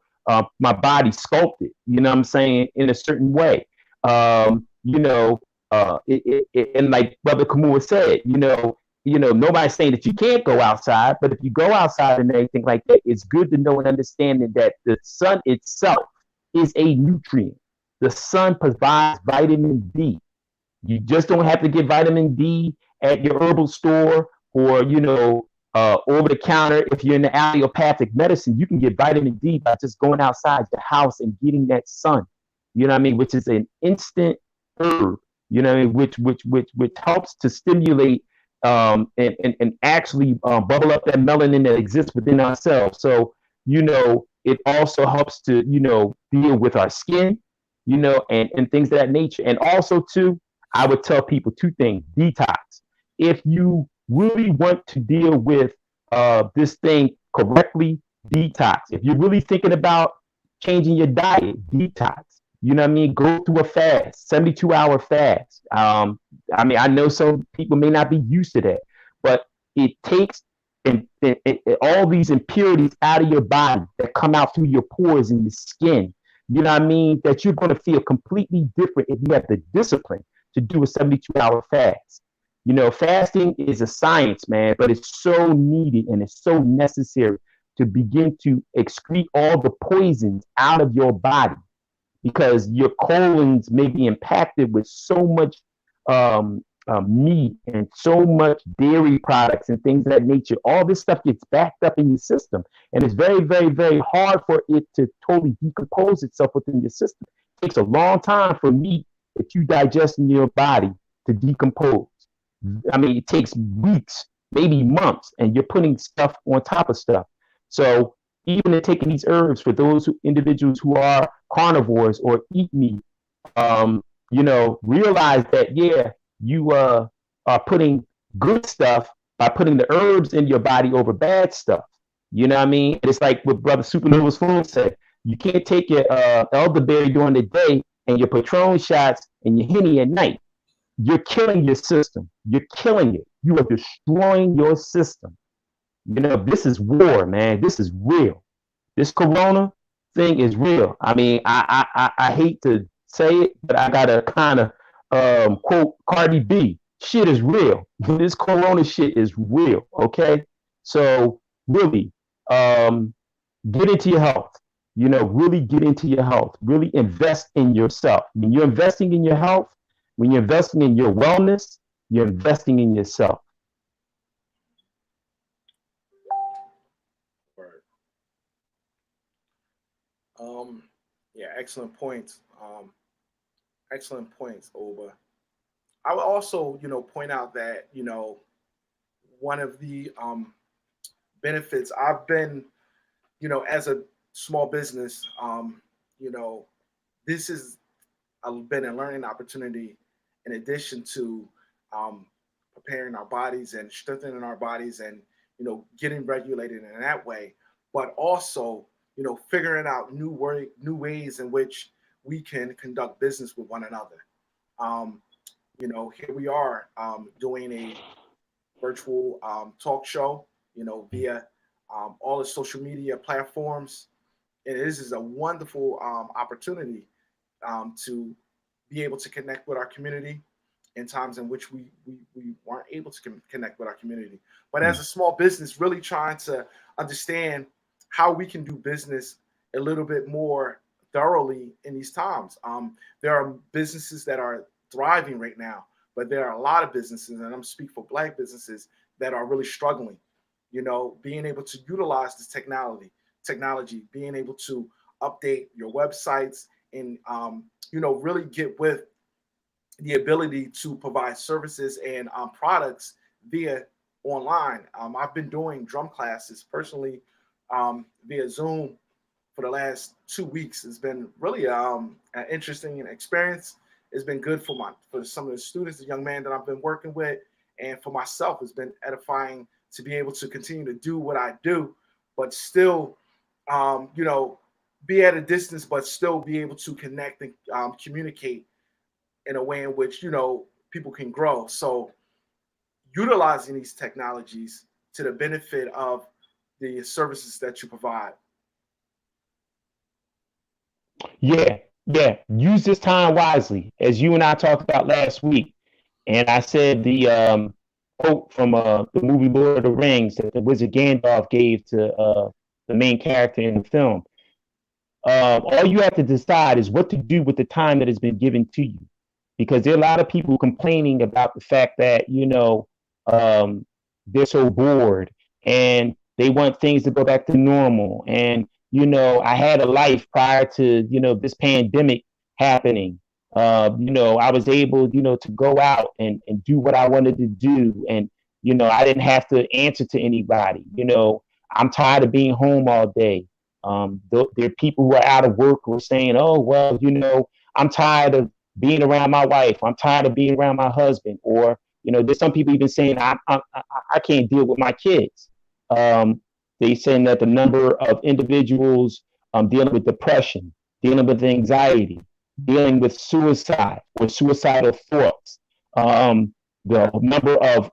my body sculpted, you know what I'm saying, in a certain way. You know, and like Brother Khamuo said, you know, nobody's saying that you can't go outside, but if you go outside and everything like that, it's good to know and understanding that the sun itself is a nutrient. The sun provides vitamin D. You just don't have to get vitamin D at your herbal store or, you know, over the counter. If you're in the allopathic medicine, you can get vitamin D by just going outside your house and getting that sun. You know what I mean? Which is an instant herb. You know what I mean? Which helps to stimulate and actually bubble up that melanin that exists within ourselves. So, you know, it also helps to, you know, deal with our skin, you know, and things of that nature. And also, too, I would tell people two things: detox. If you really want to deal with this thing correctly, detox. If you're really thinking about changing your diet, detox. You know what I mean? Go through a fast, 72-hour fast. I mean, I know some people may not be used to that, but it takes all these impurities out of your body that come out through your pores and your skin. You know what I mean? That you're going to feel completely different if you have the discipline to do a 72-hour fast. You know, fasting is a science, man, but it's so needed and it's so necessary to begin to excrete all the poisons out of your body, because your colons may be impacted with so much meat and so much dairy products and things of that nature. All this stuff gets backed up in your system, and it's very, very, very hard for it to totally decompose itself within your system. It takes a long time for meat that you digest in your body to decompose. I mean, it takes weeks, maybe months, and you're putting stuff on top of stuff. So even in taking these herbs, for those individuals who are carnivores or eat meat, you know, realize that, yeah, you are putting good stuff by putting the herbs in your body over bad stuff. You know what I mean? It's like what Brother Supernova's phone said. You can't take your elderberry during the day and your Patron shots and your Henny at night. You're killing your system. You're killing it. You are destroying your system. You know, this is war, man. This is real. This corona thing is real. I mean, I hate to say it, but I gotta kind of quote Cardi B. Shit is real. This corona shit is real. Okay, so really, get into your health. You know, really get into your health. Really invest in yourself. When you're investing in your health, when you're investing in your wellness, you're investing in yourself. Yeah, excellent points. Excellent points, Oba. I would also, point out that, one of the benefits I've been, as a small business, this has been a learning opportunity in addition to preparing our bodies and strengthening our bodies and, getting regulated in that way, but also, figuring out new ways in which we can conduct business with one another. Here we are doing a virtual talk show, via all the social media platforms. And this is a wonderful opportunity to be able to connect with our community in times in which we weren't able to connect with our community. But as a small business, really trying to understand how we can do business a little bit more thoroughly in these times. There are businesses that are thriving right now, but there are a lot of businesses, and I'm speaking for Black businesses, that are really struggling. Being able to utilize this technology, being able to update your websites and, really get with the ability to provide services and products via online. I've been doing drum classes personally via Zoom for the last 2 weeks. It's been really an interesting experience. It's been good for some of the students, the young man that I've been working with, and for myself, it's been edifying to be able to continue to do what I do, but still, be at a distance, but still be able to connect and communicate in a way in which, people can grow. So utilizing these technologies to the benefit of the services that you provide. Yeah. Use this time wisely, as you and I talked about last week. And I said the quote from the movie Lord of the Rings that the wizard Gandalf gave to the main character in the film. All you have to decide is what to do with the time that has been given to you. Because there are a lot of people complaining about the fact that, they're so bored and they want things to go back to normal. And, I had a life prior to, this pandemic happening. I was able, to go out and do what I wanted to do. And, I didn't have to answer to anybody. I'm tired of being home all day. There are people who are out of work who are saying, oh, well, I'm tired of being around my wife. I'm tired of being around my husband. Or, there's some people even saying, I can't deal with my kids. They saying that the number of individuals dealing with depression, dealing with anxiety, dealing with suicide or suicidal thoughts, the number of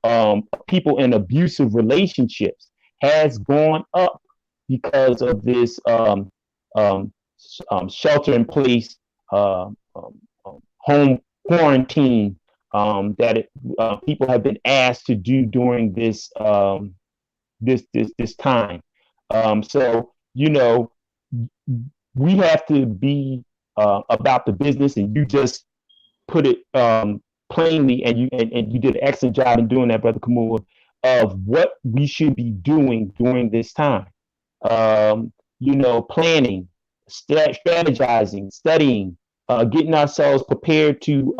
people in abusive relationships has gone up because of this shelter in place, home quarantine that people have been asked to do during this this time. So we have to be about the business, and you just put it plainly, and you did an excellent job in doing that, Brother Khamuo, of what we should be doing during this time. Planning, strategizing, studying, getting ourselves prepared to,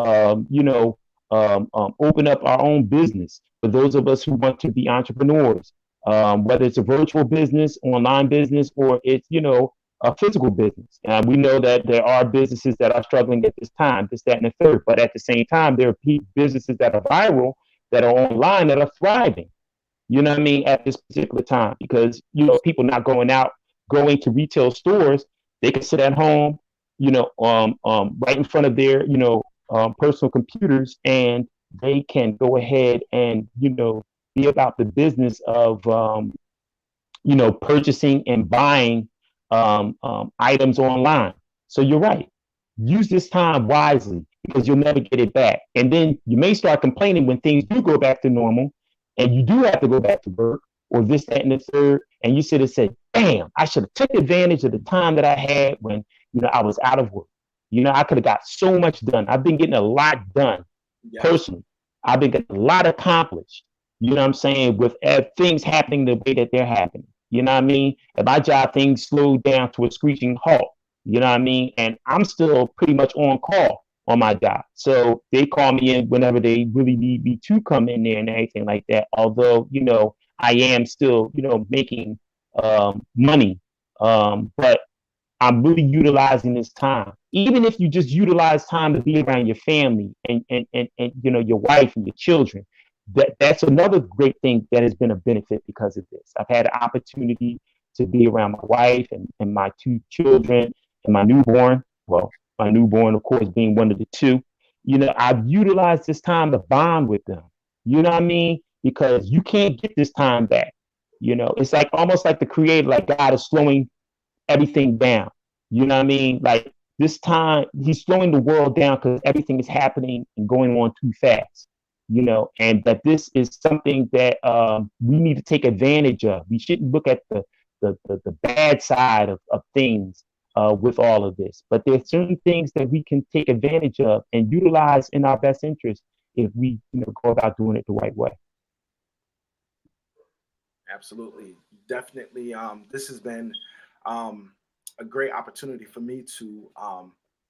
open up our own business for those of us who want to be entrepreneurs, whether it's a virtual business, online business, or it's, a physical business. And we know that there are businesses that are struggling at this time, this, that, and the third. But at the same time, there are businesses that are viral, that are online, that are thriving. You know what I mean? At this particular time, because, people not going to retail stores They can sit at home, right in front of their, personal computers, and they can go ahead and, be about the business of, purchasing and buying items online. So you're right. Use this time wisely because you'll never get it back. And then you may start complaining when things do go back to normal and you do have to go back to work or this, that, and the third. And you should have said, damn, I should have took advantage of the time that I had when, I was out of work. I could have got so much done. I've been getting a lot done personally. I've been getting a lot accomplished. You know what I'm saying? With things happening the way that they're happening. You know what I mean? At my job, things slowed down to a screeching halt. You know what I mean? And I'm still pretty much on call on my job. So they call me in whenever they really need me to come in there and everything like that. Although, I am still, making money. But I'm really utilizing this time. Even if you just utilize time to be around your family and your wife and your children, that's another great thing that has been a benefit because of this. I've had an opportunity to be around my wife and my two children and my newborn. Well, my newborn, of course, being one of the two. I've utilized this time to bond with them. You know what I mean? Because you can't get this time back. It's like almost like the creator, like God is slowing everything down. You know what I mean? Like this time, he's slowing the world down because everything is happening and going on too fast. And that this is something that we need to take advantage of. We shouldn't look at the bad side of things with all of this, but there's certain things that we can take advantage of and utilize in our best interest if we go about doing it the right way. Absolutely, definitely. This has been a great opportunity for me to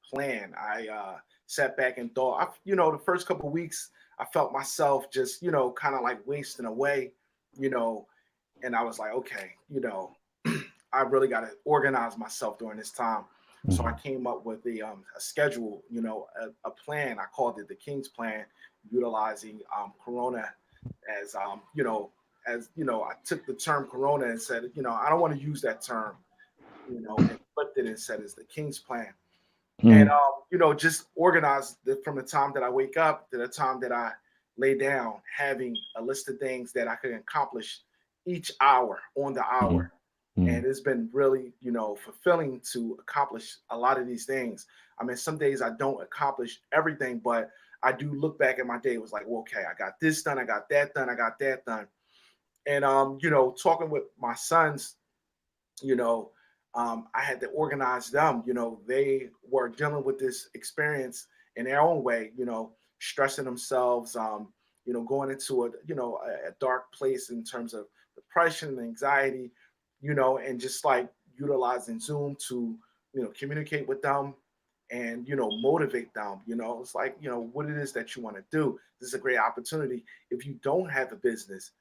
plan. I sat back and thought, the first couple of weeks, I felt myself just, kind of like wasting away, and I was like, okay, I really got to organize myself during this time. Mm-hmm. So I came up with a schedule, a plan. I called it the King's Plan, utilizing Corona as, I took the term Corona and said, I don't want to use that term, and flipped it and said it's the King's Plan. Mm-hmm. And, just organize from the time that I wake up to the time that I lay down, having a list of things that I can accomplish each hour on the hour. Mm-hmm. And it's been really, fulfilling to accomplish a lot of these things. I mean, some days I don't accomplish everything, but I do look back at my day. It was like, well, okay, I got this done. I got that done. I got that done. And, talking with my sons, I had to organize them. They were dealing with this experience in their own way, stressing themselves, going into a dark place in terms of depression and anxiety, and just like utilizing Zoom to, communicate with them and, motivate them. It's like, what it is that you want to do. This is a great opportunity. If you don't have a business,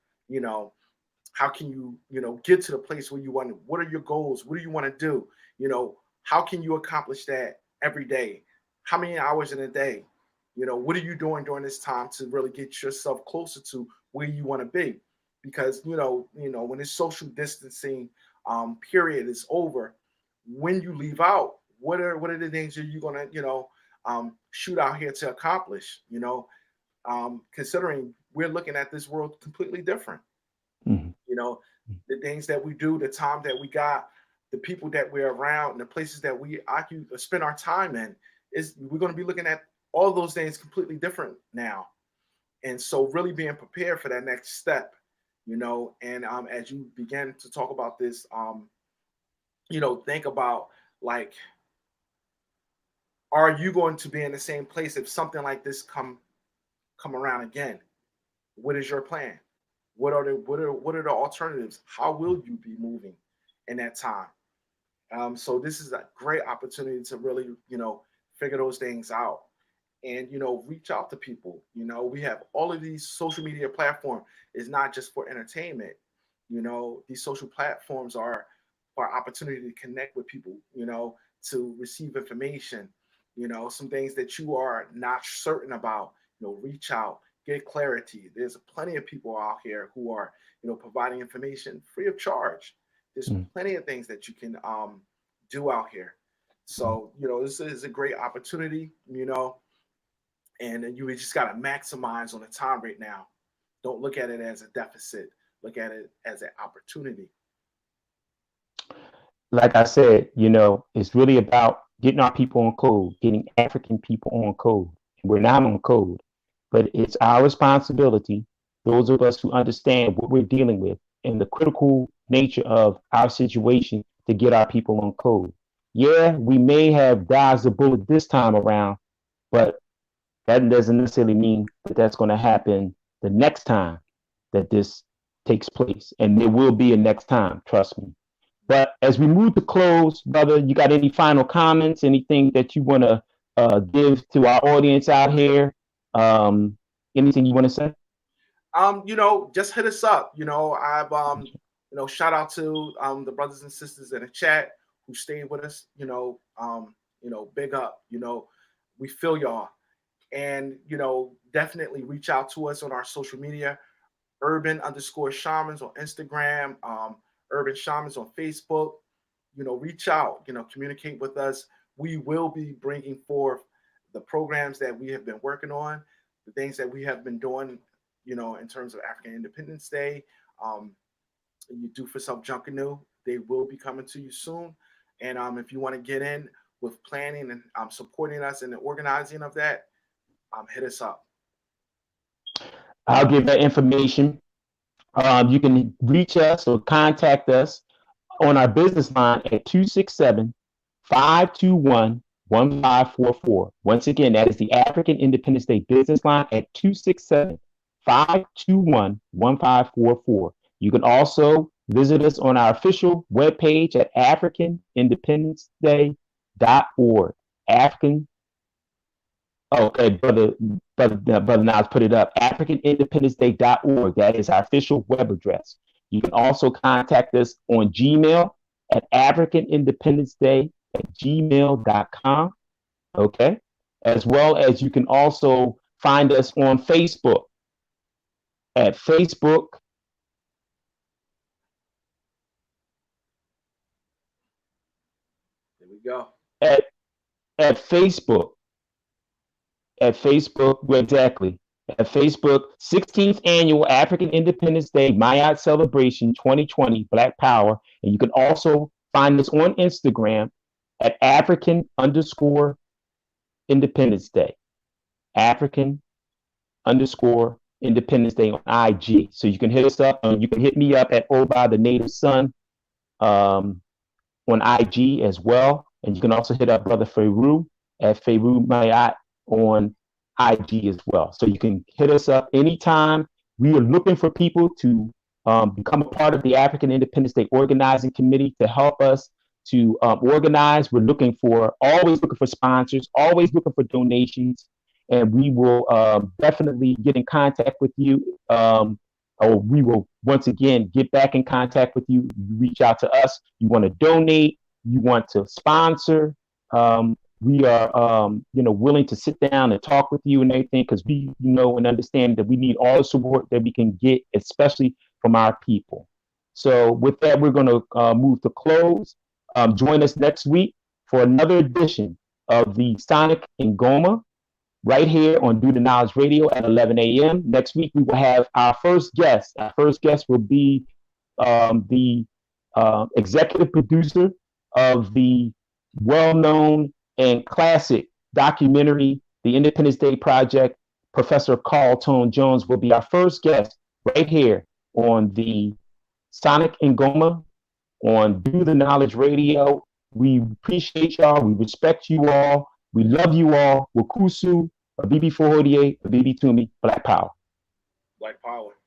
how can you, get to the place where you want to, what are your goals? What do you want to do? How can you accomplish that every day? How many hours in a day? What are you doing during this time to really get yourself closer to where you want to be? Because, when this social distancing period is over, when you leave out, what are the things that you're going to, shoot out here to accomplish, considering we're looking at this world completely different. Mm-hmm. The things that we do, the time that we got, the people that we're around, and the places that we spend our time in, we're going to be looking at all those things completely different now. And so really being prepared for that next step, and as you begin to talk about this, think about like, are you going to be in the same place if something like this come around again? What is your plan? What are the alternatives? How will you be moving in that time? So this is a great opportunity to really, figure those things out and, reach out to people. We have all of these social media platforms. It's not just for entertainment. These social platforms are for opportunity to connect with people, to receive information, some things that you are not certain about, reach out. Get clarity. There's plenty of people out here who are, providing information free of charge. There's plenty of things that you can do out here. So, this is a great opportunity, and you just got to maximize on the time right now. Don't look at it as a deficit. Look at it as an opportunity. Like I said, it's really about getting our people on code, getting African people on code. We're not on code, but it's our responsibility, those of us who understand what we're dealing with and the critical nature of our situation, to get our people on code. Yeah, we may have dodged the bullet this time around, but that doesn't necessarily mean that that's going to happen the next time that this takes place. And there will be a next time, trust me. But as we move to close, brother, you got any final comments, anything that you want to give to our audience out here? Anything you want to say? Just hit us up. I've shout out to the brothers and sisters in the chat who stayed with us. Big up. We feel y'all, and definitely reach out to us on our social media, urban_shamans on Instagram, Urban Shamans on Facebook. Reach out. Communicate with us. We will be bringing forth the programs that we have been working on, the things that we have been doing. In terms of African Independence Day, you do for self Junkanoo, they will be coming to you soon. And if you want to get in with planning and supporting us in the organizing of that, hit us up. I'll give that information. You can reach us or contact us on our business line at 267-521-1544. Once again, that is the African Independence Day business line at 267-521-1544. You can also visit us on our official webpage at africanindependenceday.org. Brother Nas put it up. africanindependenceday.org. That is our official web address. You can also contact us on Gmail at africanindependenceday@gmail.com. Okay. As well as you can also find us on Facebook at Facebook. There we go. At Facebook. At Facebook, exactly. At Facebook, 16th Annual African Independence Day Maat Celebration 2020 Black Power. And you can also find us on Instagram at African_Independence Day. African_Independence Day on IG. So you can hit us up, and you can hit me up at Oba the Native Son on IG as well. And you can also hit up Brother Farugh at Farugh Maat on IG as well. So you can hit us up anytime. We are looking for people to become a part of the African Independence Day Organizing Committee to help us to organize. We're always looking for sponsors, always looking for donations, and we will definitely get in contact with you. Or we will once again get back in contact with you. You reach out to us. You want to donate, you want to sponsor. We are, willing to sit down and talk with you and everything, because we know and understand that we need all the support that we can get, especially from our people. So with that, we're going to move to close. Join us next week for another edition of the Sonic Ngoma right here on Do the Knowledge Radio at 11 a.m. Next week, we will have our first guest. Our first guest will be the executive producer of the well-known and classic documentary, The Independence Day Project. Professor Carl Tone Jones will be our first guest right here on the Sonic Ngoma on Do the Knowledge Radio. We appreciate y'all. We respect you all. We love you all. Wakusu, Abibifahodie, Abibitumi, Black Power. Black Power.